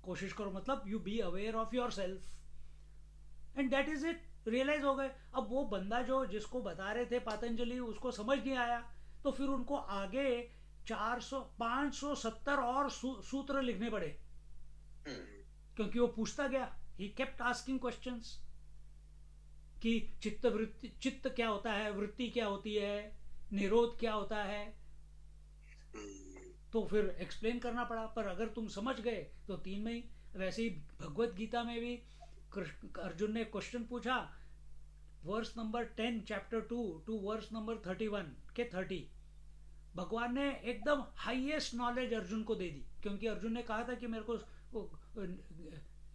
कोशिश करो मतलब you be aware of yourself and that is it. Realise हो गए। अब वो बंदा जो जिसको बता रहे थे पतंजलि, उसको समझ नहीं आया, तो फिर उनको आगे 570 और सूत्र लिखने पड़े, क्योंकि वो पूछता गया। ही केप्ट आस्किंग क्वेश्चंस कि चित्त क्या होता है, वृत्ति क्या होती है, निरोध क्या होता है, तो फिर एक्सप्लेन करना पड़ा। पर अगर तुम समझ गए तो 3 में ही। वैसे ही भगवत गीता में भी अर्जुन ने क्वेश्चन पूछा, verse number 10 chapter 2 to verse number 31 के 30, भगवान ने एकदम हाईएस्ट नॉलेज अर्जुन को दे दी, क्योंकि अर्जुन ने कहा था कि मेरे को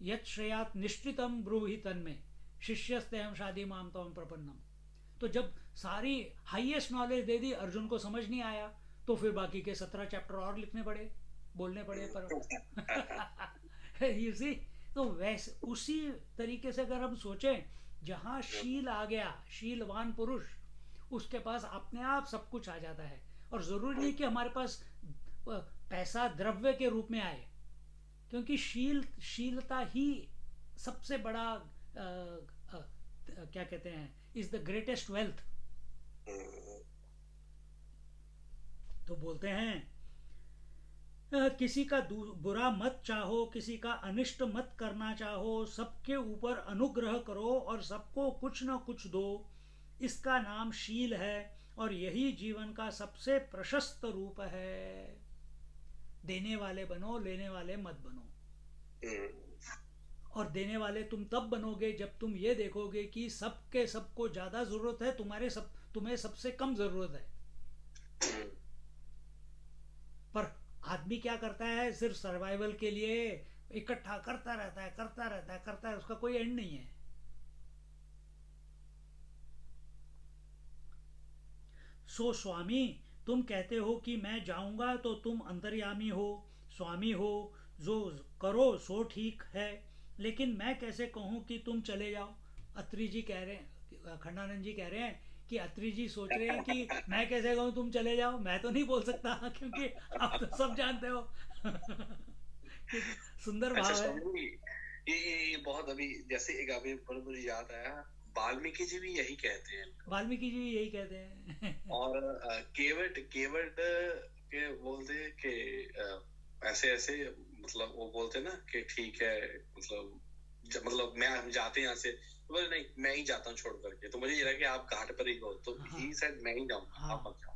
यत् श्रेयात निश्चितम ब्रूहि तन्मे शिष्यस्तेहं शादी माम तम प्रपन्नम। तो जब सारी हाईएस्ट नॉलेज दे दी, अर्जुन को समझ नहीं आया, तो फिर बाकी के 17 चैप्टर और लिखने पड़े, बोलने पड़े। पर यू सी, तो वैसे उसी तरीके से अगर हम सोचें, जहां शील आ गया, शीलवान पुरुष, उसके पास अपने आप सब कुछ आ जाता है। और जरूरी नहीं कि हमारे पास पैसा द्रव्य के रूप में आए, क्योंकि शीलता ही सबसे बड़ा क्या कहते हैं, इज द ग्रेटेस्ट वेल्थ। तो बोलते हैं किसी का बुरा मत चाहो, किसी का अनिष्ट मत करना चाहो, सबके ऊपर अनुग्रह करो और सबको कुछ न कुछ दो। इसका नाम शील है और यही जीवन का सबसे प्रशस्त रूप है। देने वाले बनो, लेने वाले मत बनो। और देने वाले तुम तब बनोगे जब तुम ये देखोगे कि सबके सबको ज्यादा जरूरत है, तुम्हें सबसे कम जरूरत है। पर आदमी क्या करता है, सिर्फ सर्वाइवल के लिए इकट्ठा करता रहता है, उसका कोई एंड नहीं है। सो स्वामी, तुम कहते हो कि मैं जाऊंगा तो तुम अंतर्यामी हो, स्वामी हो, जो करो सो ठीक है, लेकिन मैं कैसे कहूं कि तुम चले जाओ। अत्री जी कह रहे हैं, खंडानंद जी कह रहे हैं कि अत्री जी सोच रहे हैं कि मैं कैसे कहूं तुम चले जाओ। मैं तो नहीं बोल सकता, क्योंकि आप तो सब जानते हो। सुंदर भाव है ये बहुत। अभी जैसे एक अभी मुझे याद आया, वाल्मीकि जी भी यही कहते हैं। वाल्मीकि जी भी यही कहते हैं। और केवट के बोलते कि ऐसे ऐसे, मतलब वो बोलते ना कि ठीक है, मतलब मैं हम जाते हैं यहाँ से, तो बोले नहीं मैं ही जाता हूँ छोड़ करके। तो मुझे ये लगा कि आप घाट पर ही हो, तो ही सेड मैं ही जाऊंगा, आप मत जाओ।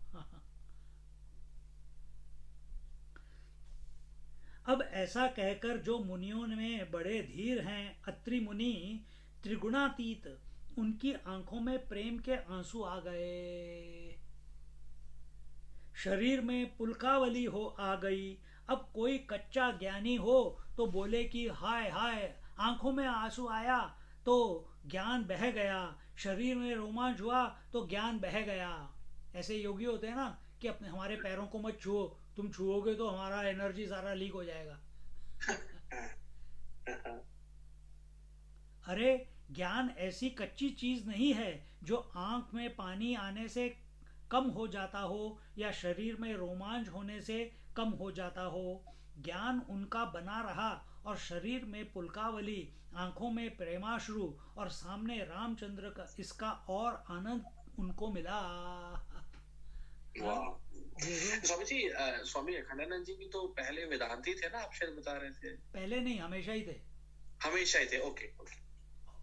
अब ऐसा कहकर जो मुनियों में बड़े धीर हैं, अत्रि मुनि त्रिगुणातीत, उनकी आंखों में प्रेम के आंसू आ गए, शरीर में पुलकावली हो आ गई। अब कोई कच्चा ज्ञानी हो तो बोले कि हाय हाय, आंखों में आंसू आया तो ज्ञान बह गया, शरीर में रोमांच हुआ तो ज्ञान बह गया। ऐसे योगी होते हैं ना कि अपने हमारे पैरों को मत छुओ, तुम छुओगे तो हमारा एनर्जी सारा लीक हो जाएगा। अरे ज्ञान ऐसी कच्ची चीज नहीं है जो आंख में पानी आने से कम हो जाता हो या शरीर में रोमांच होने से कम हो जाता हो। ज्ञान उनका बना रहा और शरीर में पुलकावली, आंखों में प्रेमाश्रु और सामने रामचंद्र का इसका और आनंद उनको मिला। स्वामी जी, स्वामी अखंडानंद जी भी तो पहले वेदांती थे ना, आप शायद बता रहे थे। पहले नहीं, हमेशा ही थे। हमेशा ही थे, ओके ओके।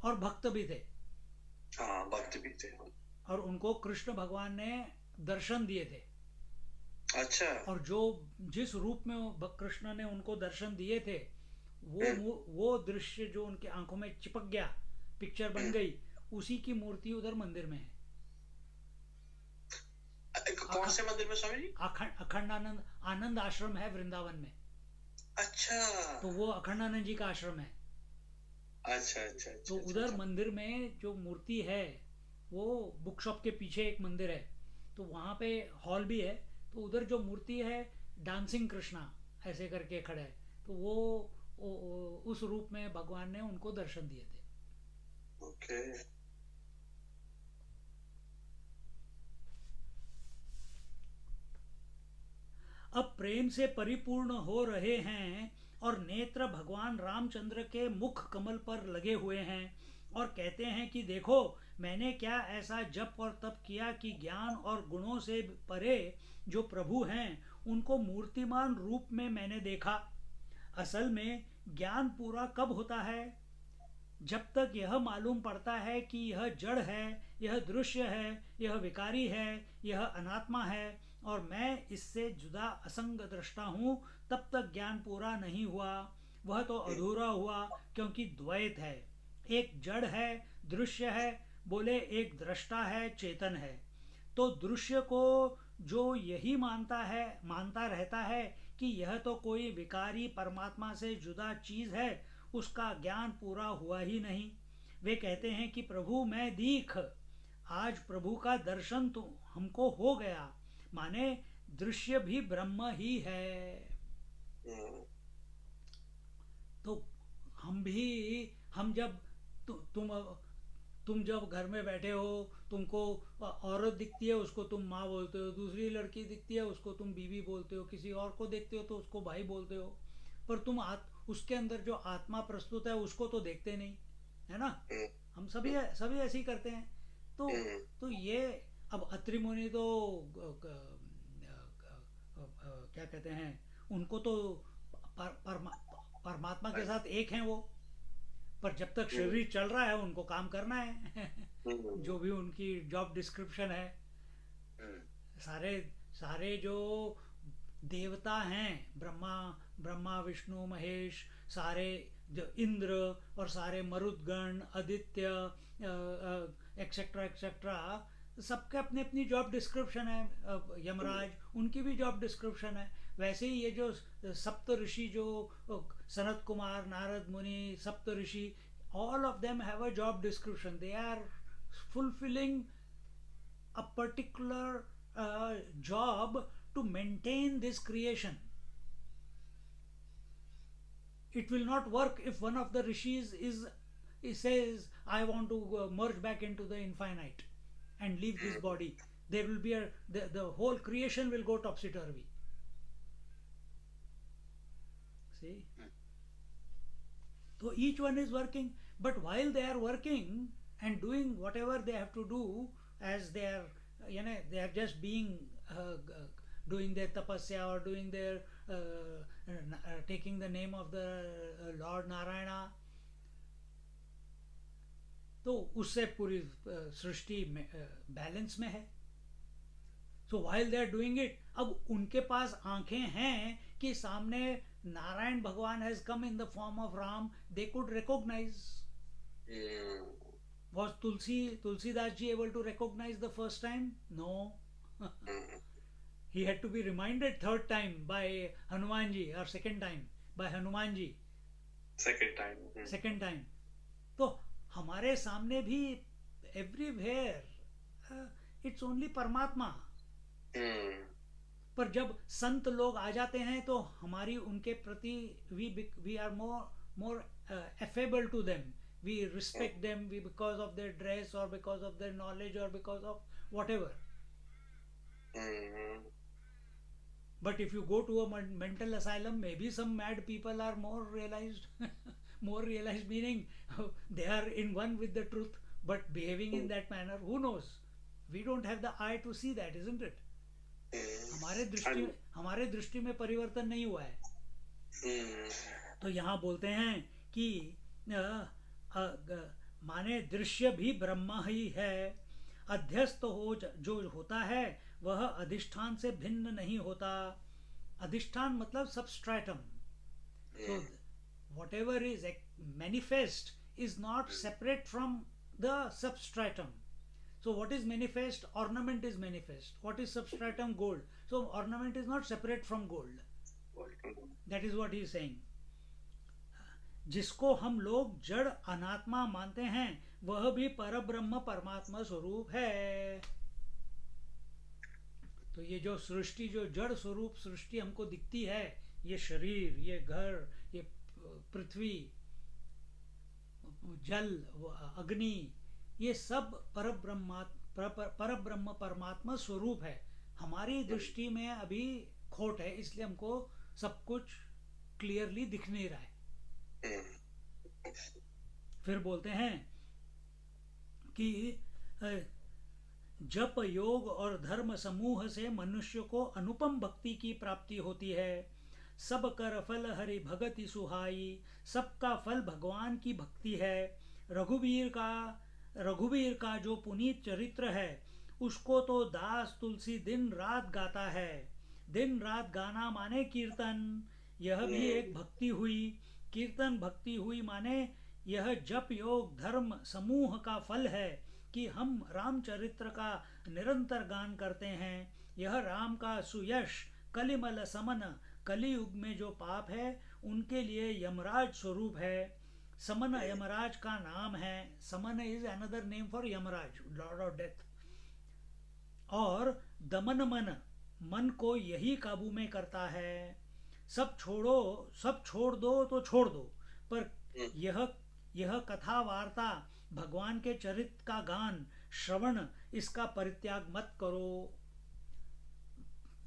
और भक्त भी थे। हाँ, भक्त भी थे। और उनको कृष्ण भगवान ने दर्शन दिए थे। अच्छा। और जो जिस रूप में कृष्ण ने उनको दर्शन दिए थे, वो दृश्य जो उनके आंखों में चिपक गया, पिक्चर बन गई, उसी की मूर्ति उधर मंदिर में है। कौन से मंदिर में स्वामी जी? अखंडानंद आनंद आश्रम है वृंदावन में। अच्छा। तो वो अखंडानंद जी का आश्रम है। अच्छा अच्छा। तो उधर मंदिर में जो मूर्ति है, वो बुक शॉप के पीछे एक मंदिर है, तो वहां पे हॉल भी है। तो उधर जो मूर्ति है डांसिंग कृष्णा ऐसे करके खड़ा है, तो वो उस रूप में भगवान ने उनको दर्शन दिए थे। ओके। अब प्रेम से परिपूर्ण हो रहे हैं और नेत्र भगवान रामचंद्र के मुख कमल पर लगे हुए हैं और कहते हैं कि देखो, मैंने क्या ऐसा जप और तप किया कि ज्ञान और गुणों से परे जो प्रभु हैं उनको मूर्तिमान रूप में मैंने देखा। असल में ज्ञान पूरा कब होता है? जब तक यह मालूम पड़ता है कि यह जड़ है, यह दृश्य है, यह विकारी है, यह अनात्मा है और मैं इससे जुदा असंग दृष्टा हूँ, तब तक ज्ञान पूरा नहीं हुआ। वह तो अधूरा हुआ, क्योंकि द्वैत है। एक जड़ है, दृश्य है, बोले एक दृष्टा है, चेतन है। तो दृश्य को जो यही मानता रहता है कि यह तो कोई विकारी परमात्मा से जुदा चीज है, उसका ज्ञान पूरा हुआ ही नहीं। वे कहते हैं कि प्रभु मैं दीख, आज प्रभु का दर्शन तो हमको हो गया, माने दृश्य भी ब्रह्म ही है। तो हम जब तुम जब घर में बैठे हो, तुमको औरत दिखती है, उसको तुम माँ बोलते हो, दूसरी लड़की दिखती है, उसको तुम बीवी बोलते हो, किसी और को देखते हो तो उसको भाई बोलते हो, पर तुम उसके अंदर जो आत्मा प्रस्तुत है उसको तो देखते नहीं, है ना। हम सभी ऐसे ही करते हैं। तो ये अब अत्रि मुनि तो क्या कहते हैं, उनको तो परमात्मा के साथ एक हैं वो, पर जब तक शरीर चल रहा है उनको काम करना है। जो भी उनकी जॉब डिस्क्रिप्शन है। सारे जो देवता हैं, ब्रह्मा विष्णु महेश, सारे जो इंद्र और सारे मरुदगण, आदित्य एक्सेट्रा एक्सेट्रा, सबके अपनी अपनी जॉब डिस्क्रिप्शन है। यमराज, उनकी भी जॉब डिस्क्रिप्शन है। वैसे ही ये जो सप्त ऋषि, जो सनत कुमार, नारद मुनि, सप्त ऋषि, all of them have a job description. They are fulfilling a particular job to maintain this creation. It will not work if one of the rishis says, I want to merge back into the infinite and leave this body. There will be the whole creation will go topsy-turvy. See? So each one is working, but while they are working and doing whatever they have to do, as they are just being doing their tapasya or doing their taking the name of the Lord Narayana, तो उससे पूरी सृष्टि balance में है। So while they are doing it, अब उनके पास आंखें हैं कि सामने Narayan Bhagwan has come in the form of Ram, they could recognize. Was Tulsidas ji able to recognize the first time? No. He had to be reminded third time by Hanumanji, or second time by Hanumanji. Second time. तो हमारे सामने भी everywhere it's only परमात्मा. पर जब संत लोग आ जाते हैं तो हमारी उनके प्रति we are more affable to them. We respect them because of their dress or because of their knowledge or because of whatever. But if you go to a mental asylum, maybe some mad people are more realized. More realized meaning they are in one with the truth, but behaving in that manner, who knows? We don't have the eye to see that, isn't it? हमारे दृष्टि में परिवर्तन नहीं हुआ है. तो यहाँ बोलते हैं कि माने दृश्य भी ब्रह्म ही है. अध्यस्त हो जो होता है वह अधिष्ठान से भिन्न नहीं होता. अधिष्ठान मतलब substratum. So whatever is manifest is not separate from the substratum. So what is manifest? Ornament is manifest. What is substratum? Gold. So ornament is not separate from gold. That is what he is saying. जिसको हम लोग जड़ अनात्मा मानते हैं वह भी परब्रह्म परमात्मा स्वरूप है. तो ये जो सृष्टि, जो जड़ स्वरूप सृष्टि हमको दिखती है, ये शरीर, ये घर, ये पृथ्वी, जल, अग्नि, ये सब परब्रह्म परमात्मा स्वरूप है. हमारी दृष्टि में अभी खोट है, इसलिए हमको सब कुछ क्लियरली दिख नहीं रहा है. फिर बोलते हैं कि जप, योग और धर्म समूह से मनुष्य को अनुपम भक्ति की प्राप्ति होती है. सब कर फल हरि भगति सुहाई. सबका फल भगवान की भक्ति है. रघुवीर का जो पुनीत चरित्र है उसको तो दास तुलसी दिन रात गाता है. दिन रात गाना माने कीर्तन. यह भी एक भक्ति हुई. कीर्तन भक्ति हुई माने यह जप योग धर्म समूह का फल है कि हम रामचरित्र का निरंतर गान करते हैं. यह राम का सुयश कलिमल समन. कलियुग में जो पाप है उनके लिए यमराज स्वरूप है. समन यमराज का नाम है. Someone is another name for Yamraj, Lord of death. और दमन मन को यही काबू में करता है. सब छोड़ दो तो छोड़ दो, पर यह कथा वार्ता भगवान के चरित्र का गान श्रवण, इसका परित्याग मत करो.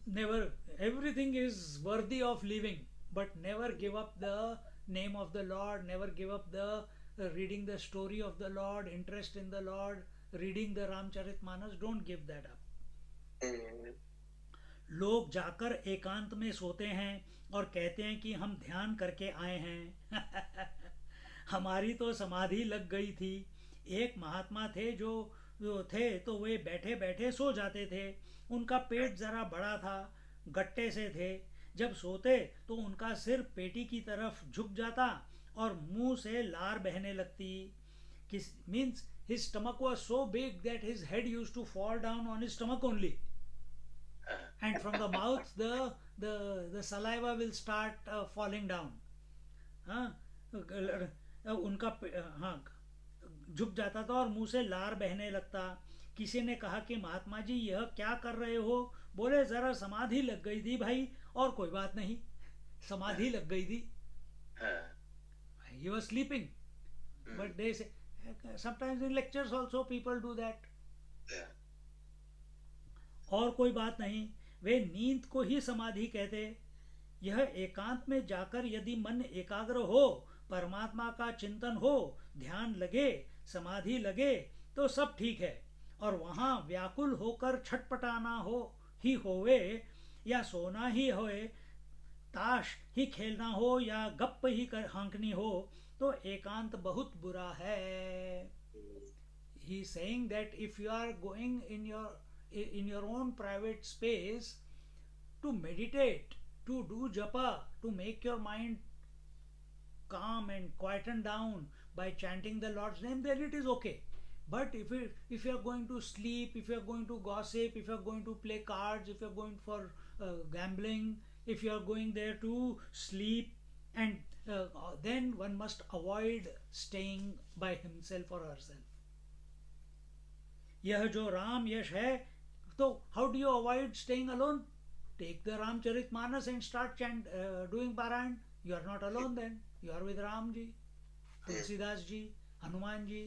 Never, everything is worthy of living, but never give up the name of the Lord. Never give up the reading the story of the Lord, interest in the Lord, reading the Ramcharitmanas. Don't give that up. लोग जाकर एकांत में सोते हैं और कहते हैं कि हम ध्यान करके आए हैं. हमारी तो समाधि लग गई थी. एक महात्मा थे जो थे तो वे बैठे बैठे सो जाते थे. उनका पेट जरा बड़ा था, गट्टे से थे. जब सोते तो उनका सिर पेटी की तरफ झुक जाता और मुंह से लार बहने लगती. Means his stomach was so big that his head used to fall down on his stomach only, and from the mouth the saliva will start falling down. उनका झुक जाता था और मुंह से लार बहने लगता. किसी ने कहा कि महात्मा जी यह क्या कर रहे हो? बोले जरा समाधि लग गई थी भाई, और कोई बात नहीं, समाधि लग गई थी. He was sleeping. But they say sometimes in lectures also people do that. और कोई बात नहीं, वे नींद को ही समाधि कहते. यह एकांत में जाकर यदि मन एकाग्र हो, परमात्मा का चिंतन हो, ध्यान लगे, समाधि लगे तो सब ठीक है. और वहां व्याकुल होकर छटपटाना ही होवे, या सोना ही होए, ताश ही खेलना हो, या गप ही हाँकनी हो, तो एकांत बहुत बुरा है. He is saying that if you are going in your own private space to meditate, to do japa, to make your mind calm and quieten down by chanting the Lord's name, then it is okay. But if you are going to sleep, if you are going to gossip, if you are going to play cards, if you are going for gambling, if you are going there to sleep, and then one must avoid staying by himself or herself. यह जो राम यश है, तो how do you avoid staying alone? Take the Ramcharitmanas and start doing Parayan. You are not alone then. You are with Ram ji, Tulsidas ji, Hanuman ji.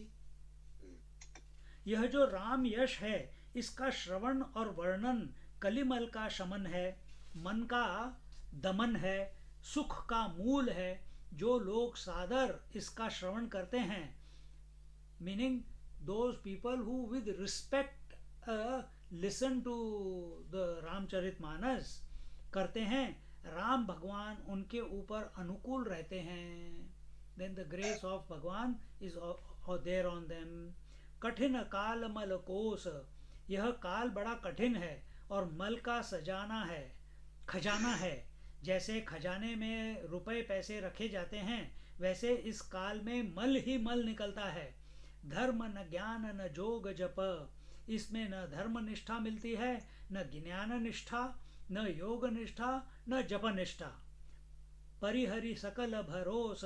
यह जो राम यश है, इसका श्रवण और वर्णन कलिमल का शमन है, मन का दमन है, सुख का मूल है. जो लोग सादर इसका श्रवण करते हैं, meaning those people who with respect listen to the Ramcharitmanas करते हैं, राम भगवान उनके ऊपर अनुकूल रहते हैं. Then the grace of Bhagwan is there on them. कठिन काल मल कोस, यह काल बड़ा कठिन है और मल का सजाना है, खजाना है. जैसे खजाने में रुपए पैसे रखे जाते हैं, वैसे इस काल में मल ही मल निकलता है. धर्म न ज्ञान न जोग जप, इसमें न धर्म निष्ठा मिलती है, न ज्ञान निष्ठा, न योग निष्ठा, न जप निष्ठा. परिहरि सकल भरोस,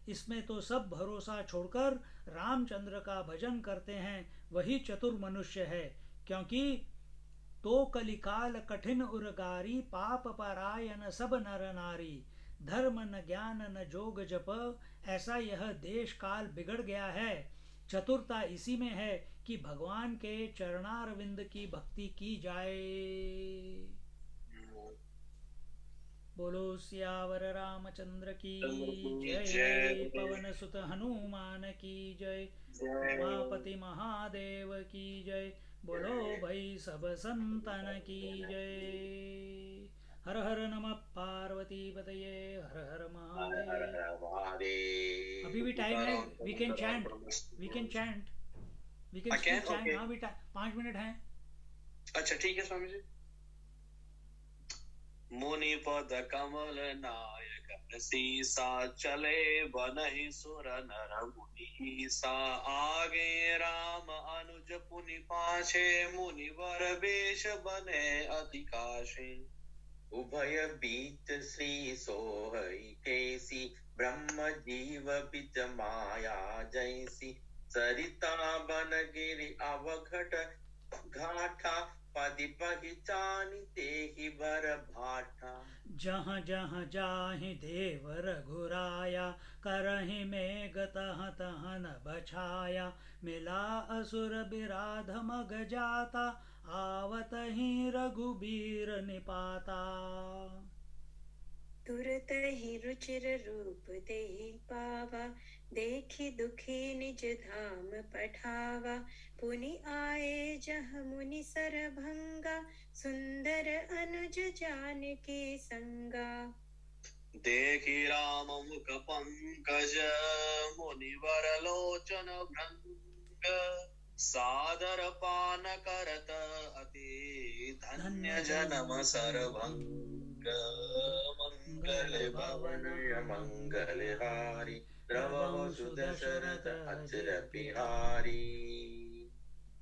इसमें तो सब भरोसा छोड़कर रामचंद्र का भजन करते हैं, वही चतुर मनुष्य है. क्योंकि तो कलिकाल कठिन उरगारी, पाप परायण सब नर नारी. धर्म न ज्ञान न जोग जप, ऐसा यह देश काल बिगड़ गया है. चतुरता इसी में है कि भगवान के चरणारविंद की भक्ति की जाए. बोलो सियावर रामचंद्र की जय, पवन सुत हनुमान की जय, उमापति महादेव की जय. बोलो भाई सब संतन की जय. हर हर नमः पार्वती पतये, हर हर महादेव. अभी भी टाइम है, we can chant, we can chant, we can chant. हाँ, भी 5 मिनट हैं. अच्छा ठीक है स्वामी जी. मुनि पद कमल नायक सीसा, चले बनहि सुर नर मुनि सा. आगे राम अनुज पुनि पाछे, मुनिवर वेश बने अति काशे. उभय बीच श्री सोहई केसी, ब्रह्म जीव बिच माया जैसी. सरिता बन गिरि अवघट घाटा, पदि पहिचानि तेहि बर भाटा. जहाँ जहाँ जाहि देव रघुराया, करहि मेघ तहाँ तहाँ न बछाया. मिला असुर बिराध मग जाता, आवत ही रघुबीर निपाता. तुरत ही रुचिर रूप देहि पावा, देखि दुखी निज धाम पठावा. पुनि आए जह मुनि सरभंगा, सुंदर अनुज जानकी संगा. देखि राम मुख पंकज, मुनिवर लोचन भृंग. सादर पान करत अति, धन्य जन्म सरभंग. मंगल भवन मंगल हारी, द्रवहु सुदशरथ अचर बिहारी.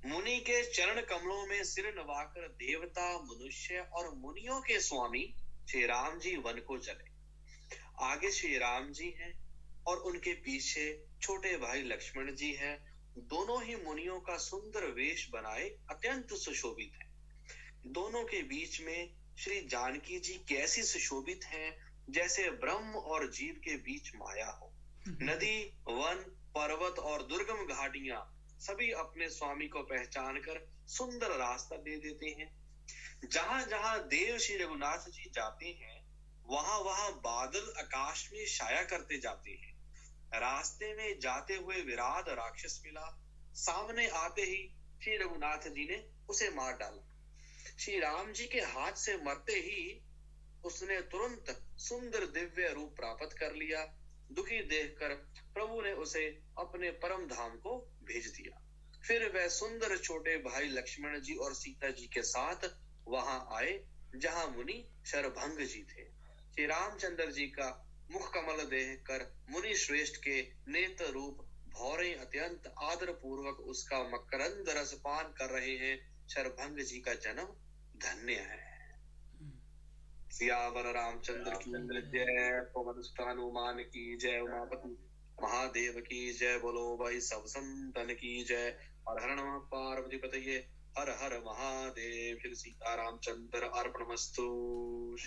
मुनि के चरण कमलों में सिर नवाकर देवता, मनुष्य और मुनियों के स्वामी श्री राम जी वन को चले. आगे श्री राम जी हैं और उनके पीछे छोटे भाई लक्ष्मण जी हैं. दोनों ही मुनियों का सुंदर वेश बनाए अत्यंत सुशोभित हैं. दोनों के बीच में श्री जानकी जी कैसी सुशोभित हैं, जैसे ब्रह्म और जीव के बीच माया हो. नदी, वन, पर्वत और दुर्गम घाटियां सभी अपने स्वामी को पहचान कर सुंदर रास्ता दे देते हैं. जहां जहां देव श्री रघुनाथ जी जाते हैं, वहां वहां बादल आकाश में छाया करते जाते हैं. रास्ते में जाते हुए विराट राक्षस मिला. सामने आते ही श्री रघुनाथ जी ने उसे मार डाला. श्री राम जी के हाथ से मरते ही उसने तुरंत सुंदर दिव्य रूप प्राप्त कर लिया. दुखी देखकर प्रभु ने उसे अपने परम धाम को भेज दिया. फिर वह सुंदर छोटे भाई लक्ष्मण जी और सीता जी के साथ वहां आए जहां मुनि शरभंग जी थे. श्री रामचंद्र जी का मुख कमल देख कर मुनि श्रेष्ठ के नेत्र रूप भौरे अत्यंत आदर पूर्वक उसका मकरंद रस पान कर रहे हैं। शरभंग जी का जन्म धन्य है। सियावर रामचंद्र की जय। पवन सुत हनुमान की जय। उमापति महादेव की जय। बोलो भाई सब संतन की जय। हर हर नमः पार्वती पतये। हर हर महादेव। श्री सीता रामचंद्र अर्पणमस्तु।